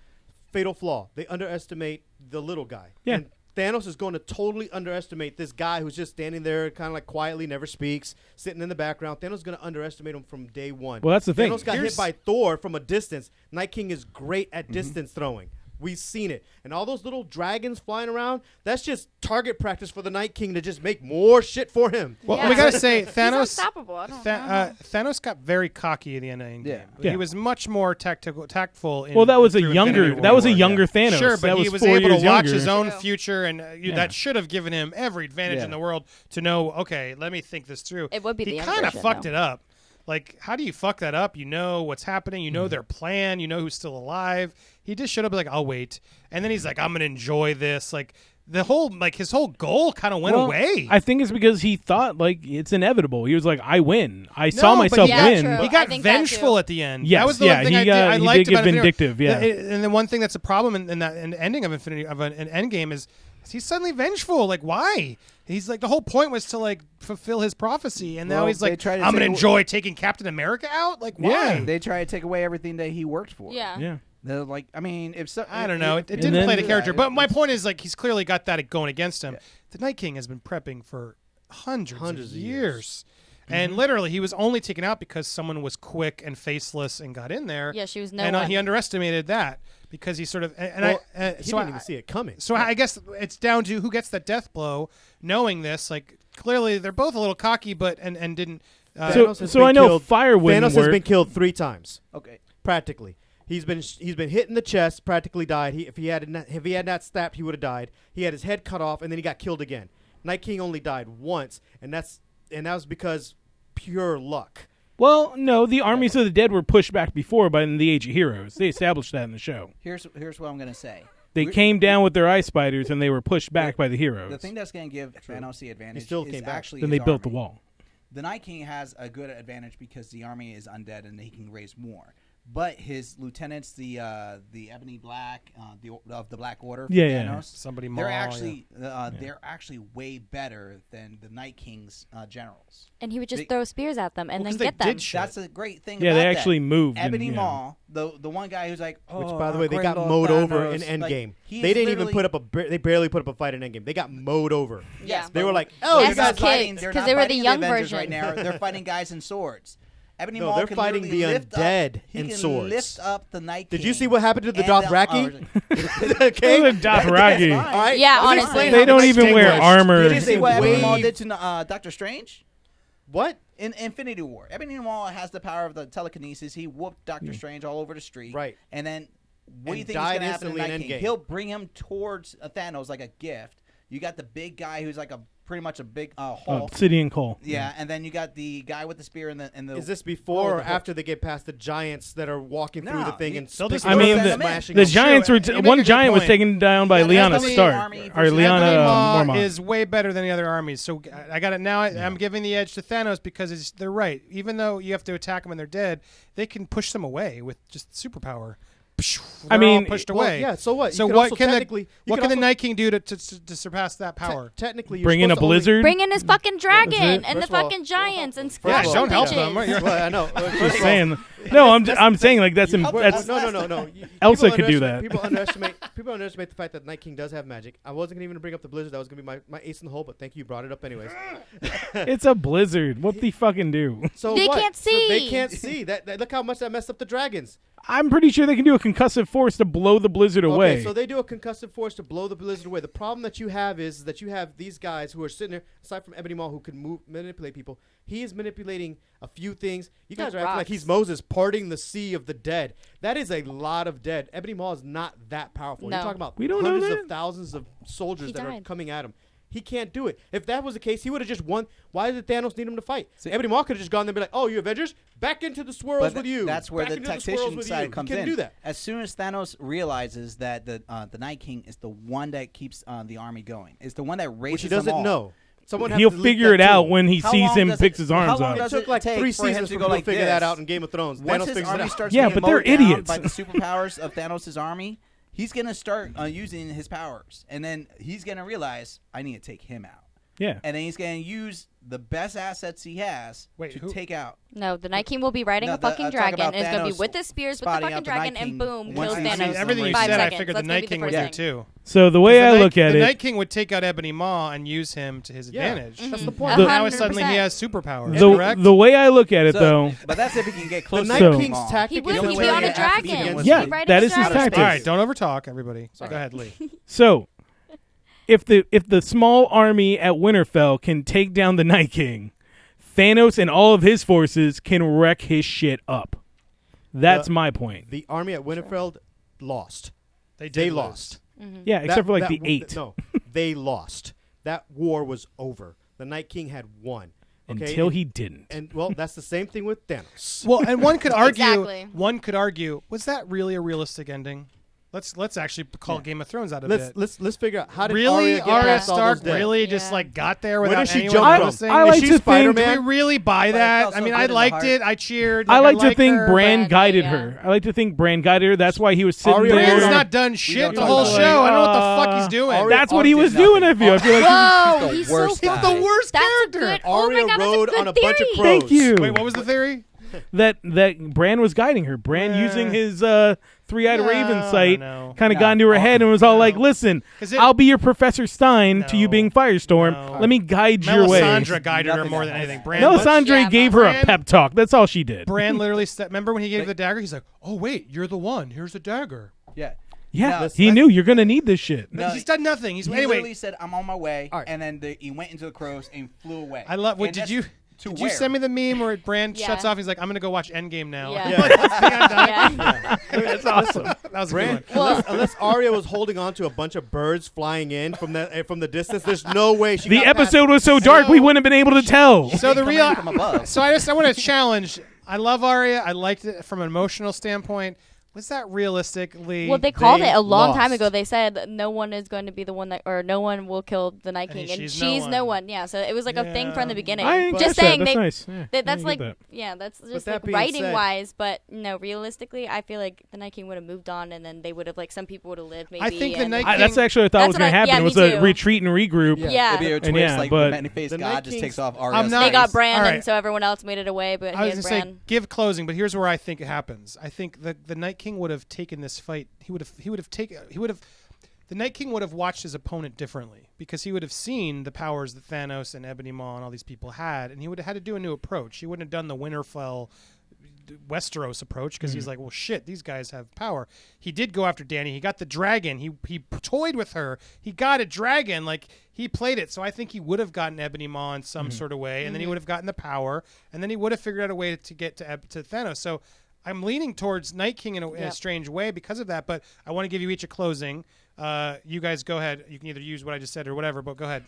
fatal flaw. They underestimate the little guy. Yeah. And Thanos is going to totally underestimate this guy who's just standing there kind of like quietly, never speaks, sitting in the background. Thanos is going to underestimate him from day one. Well, that's the thing. Thanos got hit by Thor from a distance. Night King is great at distance throwing. We've seen it. And all those little dragons flying around, that's just target practice for the Night King to just make more shit for him. Well, Yeah. we gotta say, He's Thanos. unstoppable. I don't know. Thanos got very cocky at the end of Endgame. Yeah. Yeah. He was much more tactful. Well, that was a through younger. Infinity That was a War. younger Thanos. Sure, but that he was 4 able years to watch younger. his own True. future, and Yeah. that should have given him every advantage in the world to know. Okay, let me think this through. It would be he the young kind of version, fucked though. it up. Like, how do you fuck that up? You know what's happening. You know their plan. You know who's still alive. He just should have been like, I'll wait. And then he's like, I'm gonna enjoy this. Like his whole goal kind of went Well, away. I think it's because he thought like it's inevitable. He was like, I win. I saw but myself yeah, win. true. He I got think that vengeful too. at the end. Yes, that was the yeah, one thing he I got- did. he I liked did get about Infinity War. vindictive, yeah. And the one thing that's a problem in that ending of Infinity of an Endgame is he's suddenly vengeful. Like, why? He's like, the whole point was to like fulfill his prophecy, and now Well, he's they like, tried to I'm gonna take- enjoy taking Captain America out. Like, why? Yeah. They try to take away everything that he worked for. Yeah. Yeah. They're like, I mean, if so, I don't know. It And didn't then- play the character, Yeah, but my point is like he's clearly got that going against him. The Night King has been prepping for hundreds of of years. years. And literally, he was only taken out because someone was quick and faceless and got in there. Yeah, she was no and one. he underestimated that because he sort of and Well, I he so didn't I, even see it coming. so I guess it's down to who gets that death blow. Knowing this, like clearly they're both a little cocky, but and didn't. Thanos has So been I know killed- fire wouldn't Thanos has work. been killed 3 times. okay. Practically, he's been hit in the chest, practically died. If he had not stabbed, he would have died. He had his head cut off, and then he got killed again. Night King only died once, and that was because pure luck. Well, no, the armies of the dead were pushed back before by in the Age of Heroes. They established that in the show. Here's what I'm gonna say. They came down with their ice spiders and they were pushed back by the heroes. The thing that's gonna give Thanos the advantage still is came back. actually Then his they built the army. wall. The Night King has a good advantage because the army is undead and he can raise more. But his lieutenants, the Ebony Black, of the Black Order, for Yeah, yeah. Thanos, Somebody they're Maul, actually they're actually way better than the Night King's generals. And he would just They- throw spears at them and Well, then 'cause they get them. did shit. That's a great thing. Yeah, about they that. actually moved and, Ebony yeah. Maw, the one guy who's like, oh, Which, by the way, they great got old mowed over in Thanos. Like, Endgame. he's They didn't even literally- they barely put up a fight in Endgame. They got mowed over. Yeah. They but were like, oh, Yes, you they're guys kids, not fighting. They're 'cause not they were the fighting young Avengers version. right now. They're fighting guys in swords. Ebony No, Maw they're can fighting literally the lift undead up, he in can swords. Lift up the Night King. Did you see what happened to the and Dothraki? Those Okay. are Dothraki. All right. Yeah, let me honestly. explain They how don't the even Night wear King armor. Did you see what Ebony Maw wave- did to Doctor Strange? What? In Infinity War, Ebony Maw has the power of the telekinesis. He whooped Doctor Strange all over the street. Right. And then, what do you And think is died going to happen to instantly in Night King? Endgame. He'll bring him towards Thanos like a gift. You got the big guy who's like pretty much a big Hulk. Obsidian Cole. Yeah, and then you got the guy with the spear and the. Is this Oh, before or the hook. after they get past the giants that are walking through No, the thing he- and they'll just picking I mean, up and the- smashing The them? Giants Sure, were you make a one good giant was point. taken down by Yeah, Lyanna Ebony Stark Army or versus Lyanna Ebony Maw Mormont. is way better than the other armies. So I got it now. I'm giving the edge to Thanos because they're right. Even though you have to attack them and they're dead, they can push them away with just superpower. they're mean, all pushed Well, away. yeah. So what? So You could what also can technically- you what could can the also- Night King do to surpass that power? Technically, you're Bring in a supposed to only- blizzard. Bring in his fucking dragon it. and the First of all- fucking giants and First Yeah, of all- don't help bitches. them. You're- Well, I know. Just saying. No, I'm saying like that's No. that's Elsa People could do underestimate- that. People underestimate the fact that Night King does have magic. I wasn't even gonna bring up the blizzard. That was gonna be my ace in the hole, but thank you, you brought it up anyways. it's a blizzard. What they fucking do? So They what? can't So they see. can't see. That look how much that messed up the dragons. I'm pretty sure they can do a concussive force to blow the blizzard away. Okay, so they do a concussive force to blow the blizzard away. The problem that you have is that you have these guys who are sitting there, aside from Ebony Maw, who can manipulate people. He is manipulating a few things. You guys The are acting like rocks. he's Moses parting the sea of the dead. That is a lot of dead. Ebony Maw is not that powerful. No. You're talking about We don't know hundreds that. of thousands of soldiers He that are died. coming at him. He can't do it. If that was the case, he would have just won. Why did Thanos need him to fight? Ebony Maw could have just gone there and be like, "Oh, you Avengers, back into the swirls with you." That's where Back the into swirls tactician with side you." comes He in. couldn't do that. As soon as Thanos realizes that the Night King is the one that keeps the army going, is the one that raises Which he them doesn't all. know. Someone has He'll to leak figure that it to out him. when he How sees long him does picks it- his how arms long up. It does took like take 3 for him seasons to for go him to like figure that this? out in Game of Thrones. Once Thanos his figures it army out. starts Yeah, getting but they're mowed down idiots. by the superpowers of Thanos' army, he's gonna start using his powers, and then he's gonna realize I need to take him out. Yeah. And then he's going to use the best assets he has Wait, to who- take out. No, the Night King will be riding No, a fucking I'm talking dragon, about and it's gonna be Thanos with his spears, with the spotting fucking out the Night dragon, and King boom, once kills he Thanos. sees Everything you in 5 said, I seconds. figured That's the gonna Night be King the was first there thing. too. So the way I look at the it, Night King would take out Ebony Maw and use him to his Yeah. advantage. That's the Mhm. point. So The- now suddenly he 100%. has superpowers. correct? the way I look at it though, But that's if he can get The close Night to So- King's Maw. tactic He would. is The He'd only be way on you a have to beat him dragon. was Yeah, He'd ride that a is his dragon. tactic. All right, don't overtalk everybody. Go ahead, Lee. so if the small army at Winterfell can take down the Night King, Thanos and all of his forces can wreck his shit up. That's my point. The army at Winterfell lost. They They did lost. Yeah, except for like the w- 8 No, they lost. That war was over. The Night King had won. Okay? until and, he didn't. And well, that's the same thing with Thanos. Well, and one could argue. Exactly. One could argue. Was that really a realistic ending? Let's actually call Game of Thrones out of it. Let's figure out how did Really, Arya get Arya past all those Stark dead? really just Yeah. like got there Where without does she anyone jump from? noticing? I like Is to she think- Spider-Man? Do we really buy But it that? felt I so mean, good I in the liked heart. it. I cheered. I like to liked think her. Bran Bran, guided yeah. her. I like to think Bran guided her. That's why he was sitting Arya there. Bran's Bran- not done shit don't the talk whole about show. it. I don't know what the fuck he's doing. Arya- That's what he Arya was did doing. nothing. I feel. I feel like Whoa, the he's worst so guy. He's the worst That's a character. good. Oh my Arya God, that's rode a good on a bunch of theory. crows. thank you. Wait, what was the theory? that Bran was guiding her. Bran Yeah. using his three-eyed No, raven I sight don't know. kind of No. got into her head and was all like, "Listen, 'Cause it- I'll be your Professor Stein to you No. being Firestorm. No. Let me guide your way." Melisandre guided her Nothing more that than has anything. that. Bran, Melisandre Yeah, gave her a Bran- pep talk. That's all she did. Bran literally said, remember when he gave the dagger? He's like, oh, wait, you're the one. Here's the dagger. Yeah. Yeah, No, he knew you're gonna need this shit. No, He's done nothing. He's He anyway. literally said, "I'm on my way," All right. and then he went into the crows and flew away. I love. Wait, And did that's you? to Did where? you send me the meme where Bran Yeah. shuts off? He's like, I'm gonna go watch Endgame now. Yeah. Yeah. Yeah. That's awesome. That was a good Bran, one. unless Arya was holding on to a bunch of birds flying in from the distance, there's no way she. The got past- episode was so dark we wouldn't have been able to tell. So the Coming real. from above. So I want to challenge. I love Arya. I liked it from an emotional standpoint. Was that realistically? Well, they called They it a long time lost. ago. They said that no one is going to be the one that, or no one will kill the Night And King, and she's she's no no one. one. Yeah, so it was like a thing from the beginning. I But- guess Just saying, that's they, nice. Yeah, that's I like, get that. yeah, that's just that like being writing said- wise. But no, realistically, I feel like the Night King would have moved on, and then they would have like some people would have lived. Maybe. I think the and- Night That's King- actually what I thought That's was what going to I- happen. yeah, It was me a too. retreat and regroup. Yeah. Maybe a And twist, yeah, like but- the many-faced The god Night just King's- takes off Arya's I'm not- They face. got Bran, All right. and so everyone else made it away. But I he was had gonna say Bran. give closing, but here's where I think it happens. I think the Night King would have taken this fight. The Night King would have watched his opponent differently because he would have seen the powers that Thanos and Ebony Maw and all these people had, and he would have had to do a new approach. He wouldn't have done the Winterfell Westeros approach because he's like, well, shit, these guys have power. He did go after Dany. He got the dragon. He toyed with her. He got a dragon. Like, he played it. So I think he would have gotten Ebony Maw in some sort of way, and then he would have gotten the power, and then he would have figured out a way to get to Thanos. So I'm leaning towards Night King in a strange way because of that, but I want to give you each a closing. You guys go ahead. You can either use what I just said or whatever, but go ahead.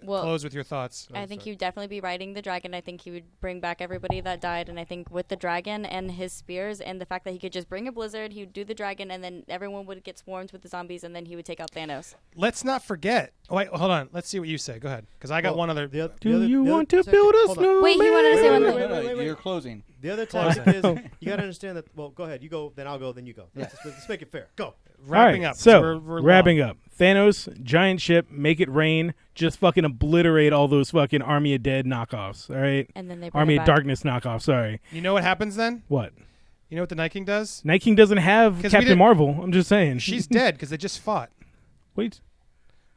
Well, Close with your thoughts. I think he would definitely be riding the dragon. I think he would bring back everybody that died. And I think with the dragon and his spears and the fact that he could just bring a blizzard, he would do the dragon, and then everyone would get swarmed with the zombies, and then he would take out Thanos. Let's not forget. Oh, wait, hold on. Let's see what you say. Go ahead, because I got one other. Do Do you want to build a snowman? Wait, he wanted to say one thing. You're closing. The other tactic is you got to understand that. Well, go ahead. You go, then I'll go, then you go. Let's make it fair. Go. Wrapping All right, up. So, we're wrapping long. up. Thanos, giant ship, make it rain, just fucking obliterate all those fucking Army of Dead knockoffs, all right? And then they bring Army it of back. Darkness knockoffs, sorry. You know what happens then? What? You know what the Night King does? Night King doesn't have 'Cause we Captain didn't- Marvel, I'm just saying. She's dead because they just fought. Wait.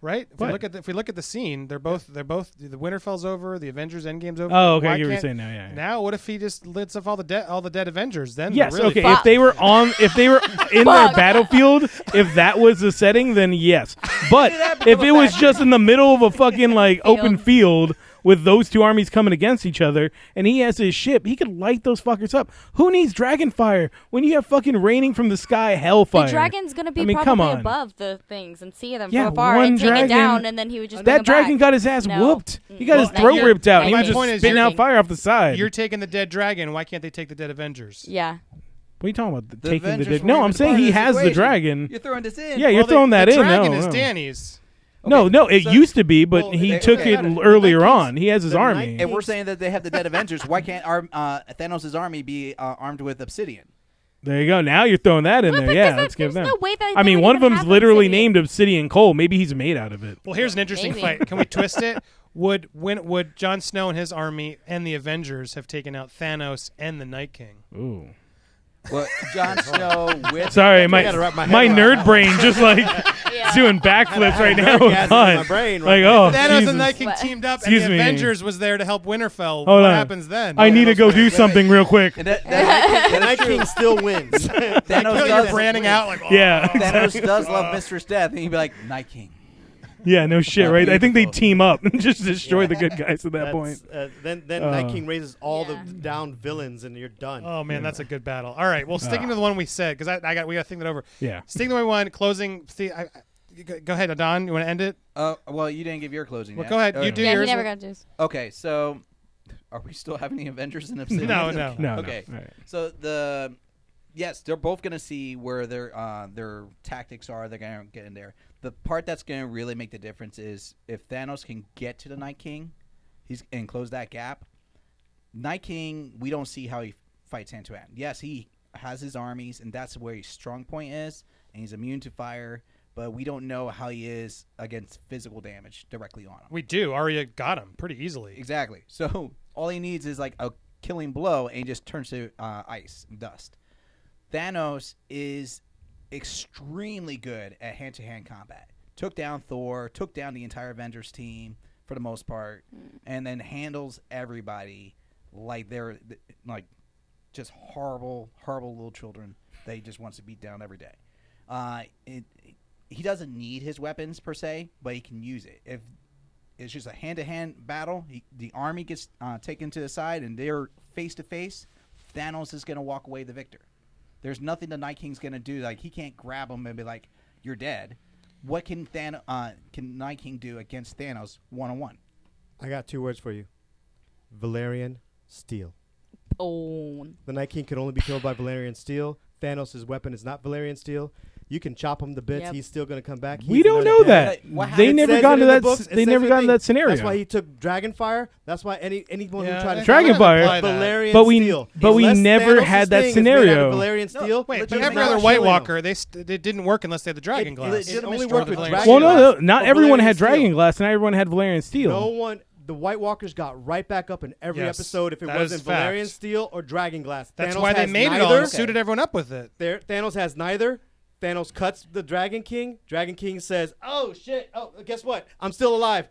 Right? If What? we look at the scene, they're both the Winterfell's over, the Avengers Endgame's over. Oh, okay, Why I get what you're can't- saying now, yeah. Now, what if he just lists off all the dead Avengers? Then Yes, they're really okay. fucked. If they were in their battlefield, if that was the setting, then yes. But if it was just in the middle of a fucking like open field with those two armies coming against each other, and he has his ship, he could light those fuckers up. Who needs dragon fire when you have fucking raining from the sky hellfire? The dragon's gonna be I mean, probably come on. above the things and see them Yeah, from afar one and take dragon- it down, and then he would just bring That it dragon back. got his ass No. whooped. He got his Well, throat you're- ripped out. And he my was just point is spitting you're- out fire off the side. You're taking the dead dragon. Why can't they take the dead Avengers? Yeah. What are you talking about? The Taking the Avengers dick? weren't No, even I'm saying part of he this has the equation. dragon. You're throwing this in. Yeah, you're Well, throwing that the in. dragon No, is no. Danny's. No, Okay, no, it so- used to be, but well, he okay, took okay. it The earlier Night on. King's- He has his the army. Night If we're saying that they have the dead Avengers, why can't Thanos' army be armed with obsidian? There you go. Now you're throwing that in Well, there. but Yeah, there's let's give there's them. no way that I they mean, would one of even them's have literally obsidian. named Obsidian Coal. Maybe he's made out of it. Well, here's an interesting Maybe. fight. Can we twist it? Would Jon Snow and his army and the Avengers have taken out Thanos and the Night King? Ooh. Well, Jon Snow with Sorry, gotta wrap my my head nerd around. brain just like Yeah. doing backflips right now. Nerdgasm in Fun. my brain Like, right oh, Thanos Jesus. and Night King What? teamed up, Excuse and the me. Avengers was there to help Winterfell. Hold what on. happens then? I need to go do something real quick. And that The Night King still wins. Thanos You're does branding out like, oh. Yeah, Thanos does love Mistress Death, and he'd be like, Night King. yeah, no shit, right? I think they Beautiful. team up and just destroy the good guys at that point. Then Night King raises all Yeah. the down villains, and you're done. Oh man, that's a good battle. All right, well, sticking to the one we said because we got to think that over. Yeah. Sticking to the one closing. Go ahead, Don. You want to end it? Well, you didn't give your closing Well, yet. go ahead. You do Yeah, yours. he never got juice. Okay, so are we still having the Avengers and Obsidian? No. No. Okay. No. All right. So yes, they're both going to see where their tactics are. They're going to get in there. The part that's going to really make the difference is if Thanos can get to the Night King, and close that gap. Night King, we don't see how he fights hand to hand. Yes, he has his armies, and that's where his strong point is, and he's immune to fire. But we don't know how he is against physical damage directly on him. We do. Arya got him pretty easily. Exactly. So all he needs is like a killing blow, and he just turns to ice and dust. Thanos is extremely good at hand-to-hand combat. Took down Thor, took down the entire Avengers team for the most part, and then handles everybody like they're like just horrible, horrible little children that he just wants to beat down every day. He doesn't need his weapons per se, but he can use it. If it's just a hand-to-hand battle, the army gets taken to the side, and they're face-to-face, Thanos is going to walk away the victor. There's nothing the Night King's going to do. Like, he can't grab him and be like, you're dead. What can Night King do against Thanos one-on-one? I got 2 words for you. Valerian steel. Oh. The Night King can only be killed by Valerian steel. Thanos' weapon is not Valerian steel. You can chop him to bits. Yep. He's still going to come back. We He's don't another know that. What They It never says got it into in the that. books. It They says never it got in- into that scenario. That's why he took Dragonfire. That's why anyone Yeah, who tried to Dragon Fire. apply that. Valerian But we- steel. but we Unless never Thanos' had that thing is made out of scenario. Valerian steel. Wait, but he's every not other killing White him. Walker, it didn't work unless they had the dragon glass. it only Destroyed worked the with Valerian dragon steel. Well, glass. no, not But everyone Valerian had Dragon steel. Glass, and not everyone had Valerian Steel. No one. The White Walkers got right back up in every Yes, episode if it that wasn't is fact. Valerian steel or Dragon Glass. That's Thanos why they has made it neither. all and suited everyone up with it. Thanos has neither. Thanos cuts the Dragon King. Dragon King says, "Oh shit! Oh, guess what? I'm still alive.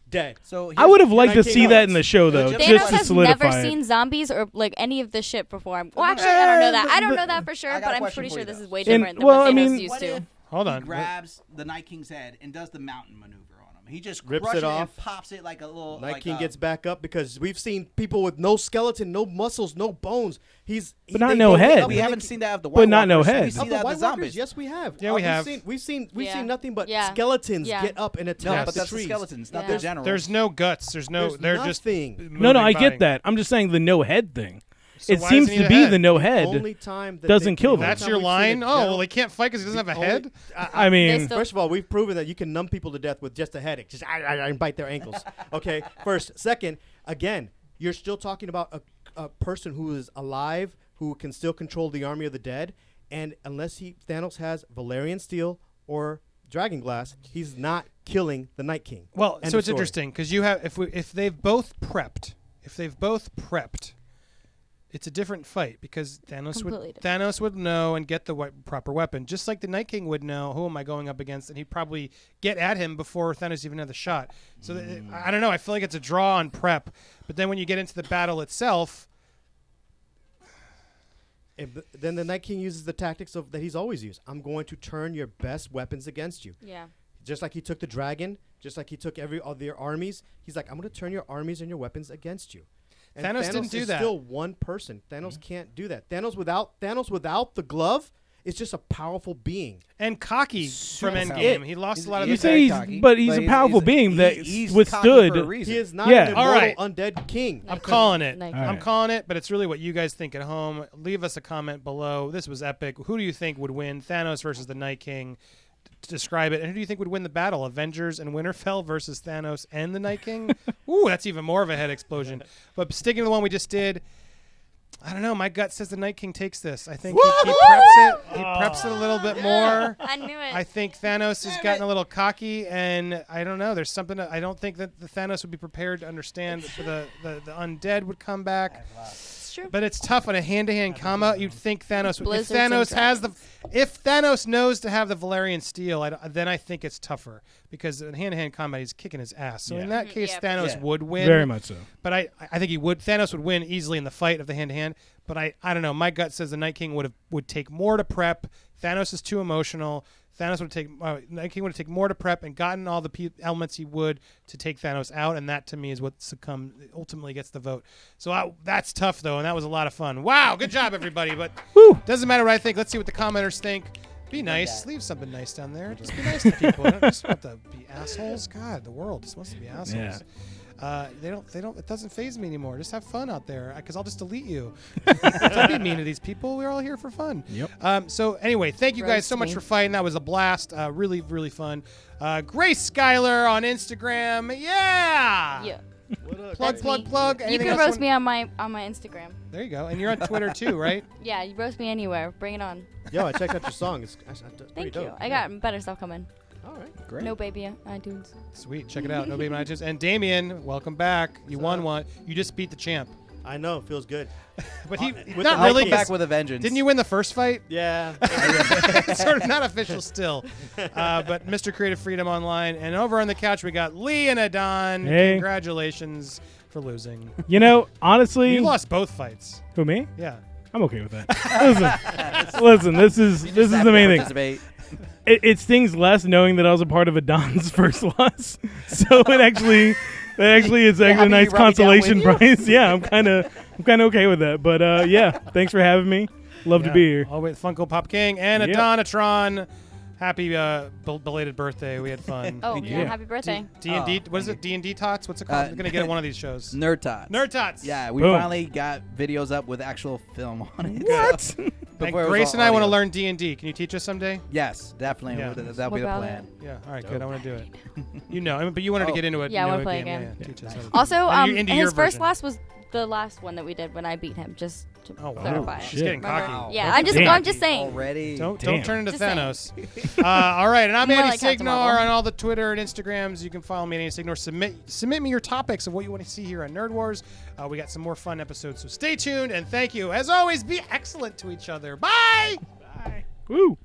Dead." So I would have liked to Night King see that Arya. in the show, though, Thanos just Thanos to has solidify never it. seen zombies or like any of the shit before. Well, actually, I don't know that. I don't know that for sure, I got but a I'm question pretty for sure you, this though. is way And- different than well, what I Thanos mean- used What to. if Hold he on. grabs the Night King's head and does the mountain maneuver on him He just Rips crushes it off. and pops it like a little. Night like King a- gets back up because we've seen people with no skeleton, no muscles, no bones. But not they no go head. up We and haven't they- seen that of the White But not no Walkers. head. We Of see the that of White the Walkers, zombies. yes, we have. Yeah, we have. We've seen Yeah. nothing but Yeah. skeletons Yeah. get up and No, attack but the that's the trees. skeletons, not Yeah. the generals. There's no guts. There's no. There's They're just. nothing. No, I moving get body. that. I'm just saying the no head thing. So It why seems does he to need a be head? the no head. Only time that doesn't kill them. That's only your time we've seen line. a Oh, general- well, he can't fight because he doesn't have a the only- head. I mean, still- First of all, we've proven that you can numb people to death with just a headache. Just and bite their ankles. Okay. First, second, again, you're still talking about a person who is alive who can still control the army of the dead, and unless Thanos has Valerian steel or dragon glass, he's not killing the Night King. Well, End so of it's story. interesting because you have if they've both prepped, it's a different fight because Completely different. Thanos would know and get the proper weapon, just like the Night King would know who am I going up against, and he'd probably get at him before Thanos even had the shot. So I don't know. I feel like it's a draw on prep, but then when you get into the battle itself, Then the Night King uses the tactics that he's always used. I'm going to turn your best weapons against you. Yeah. Just like he took the dragon, just like he took every of their armies. He's like, I'm going to turn your armies and your weapons against you. And Thanos didn't do is that. Still one person. Thanos can't do that. Thanos without the glove is just a powerful being. and cocky from That's Endgame, it. he lost a lot of you the say he's, cocky, but he's but a powerful being that he's withstood. cocky for a reason. He is not Yeah. an All immortal right. undead king. I'm calling it. Night King. I'm Alright. calling it, but it's really what you guys think at home. Leave us a comment below. This was epic. Who do you think would win? Thanos versus the Night King. Describe it. And who do you think would win the battle? Avengers and Winterfell versus Thanos and the Night King? Ooh, that's even more of a head explosion. But sticking to the one we just did, I don't know. My gut says the Night King takes this. I think he preps it. He preps it a little bit more. I knew it. I think Thanos has gotten a little cocky, and I don't know. There's something I don't think that the Thanos would be prepared to understand that the undead would come back. It's true. But it's tough on a hand-to-hand combat. You'd think Thanos. Blizzards If Thanos and has dragons. if Thanos knows to have the Valerian steel, then I think it's tougher because in hand-to-hand combat he's kicking his ass. So in Yeah. that case, Yeah. Thanos Yeah. would win. Very much so. But I think Thanos would win easily in the fight of the hand-to-hand. But I don't know. My gut says the Night King would take more to prep. Thanos is too emotional. Night King would take more to prep and gotten all the elements he would to take Thanos out, and that to me is what ultimately gets the vote. So that's tough though, and that was a lot of fun. Wow, good job everybody! But doesn't matter what I think. Let's see what the commenters think. Be nice. Leave something nice down there. Just be nice to people. Don't just want to be assholes. God, the world just wants to be assholes. Yeah. They don't. It doesn't faze me anymore. Just have fun out there, because I'll just delete you. Don't be mean to these people. We're all here for fun. Yep. So anyway, thank you guys Roast so much me. for fighting. That was a blast. Really, really fun. Grace Schuyler on Instagram. Yeah. Yeah. Plug. You Anything can else roast me on my Instagram. There you go. And you're on Twitter too, right? Yeah, you roast me anywhere. Bring it on. Yo, I checked out your song. It's pretty Thank dope. you. I got better stuff coming. All right. Great. No baby on iTunes. Sweet. Check it out. No Baby on iTunes. And Damien, welcome back. You won one. You just beat the champ. I know. It feels good. But he With not the really. Come back with a vengeance. Didn't you win the first fight? Yeah. Sort of not official still. But Mr. Creative Freedom Online. And over on the couch, we got Lee and Adon. Hey. Congratulations for losing. You know, honestly, You lost both fights. who me? Yeah. I'm okay with that. Listen, this is the main thing. Participate. It stings less knowing that I was a part of Adon's first loss. So it actually is actually a happy nice you brought me down consolation with you. prize. Yeah, I'm kind of okay with that. But yeah, thanks for having me. Love to be here. All with Funko Pop King and Yep. Adonatron. Happy belated birthday. We had fun. Oh, Thank yeah. you. Happy birthday. D&D. Oh, What is it? D&D Tots? What's it called? We're going to get at one of these shows. Nerd Tots. Nerd Tots. Yeah, we Boom. finally got videos up with actual film on it. What? And Before it was Grace all and I want to audio. learn D&D. Can you teach us someday? Yes, definitely. Yeah. That'll What be the about plan. Yeah. All right, good. I want to do it. You know, but you wanted to Oh. get into it. Yeah, I you know, wanna play a game. game. Yeah, teach us. how to- Also, And you're into your his first version. loss was the last one that we did when I beat him. Just to Oh, wow. clarify. She's getting Remember? cocky. Yeah, Damn. I'm just saying. Already. Don't Damn. turn into Just saying. Thanos. All right, and I'm More Andy like Captain Signore Marvel. on all the Twitter and Instagrams. You can follow me at Andy Signore. Submit me your topics of what you want to see here on Nerd Wars. We got some more fun episodes, so stay tuned and thank you. As always, be excellent to each other. Bye. Woo.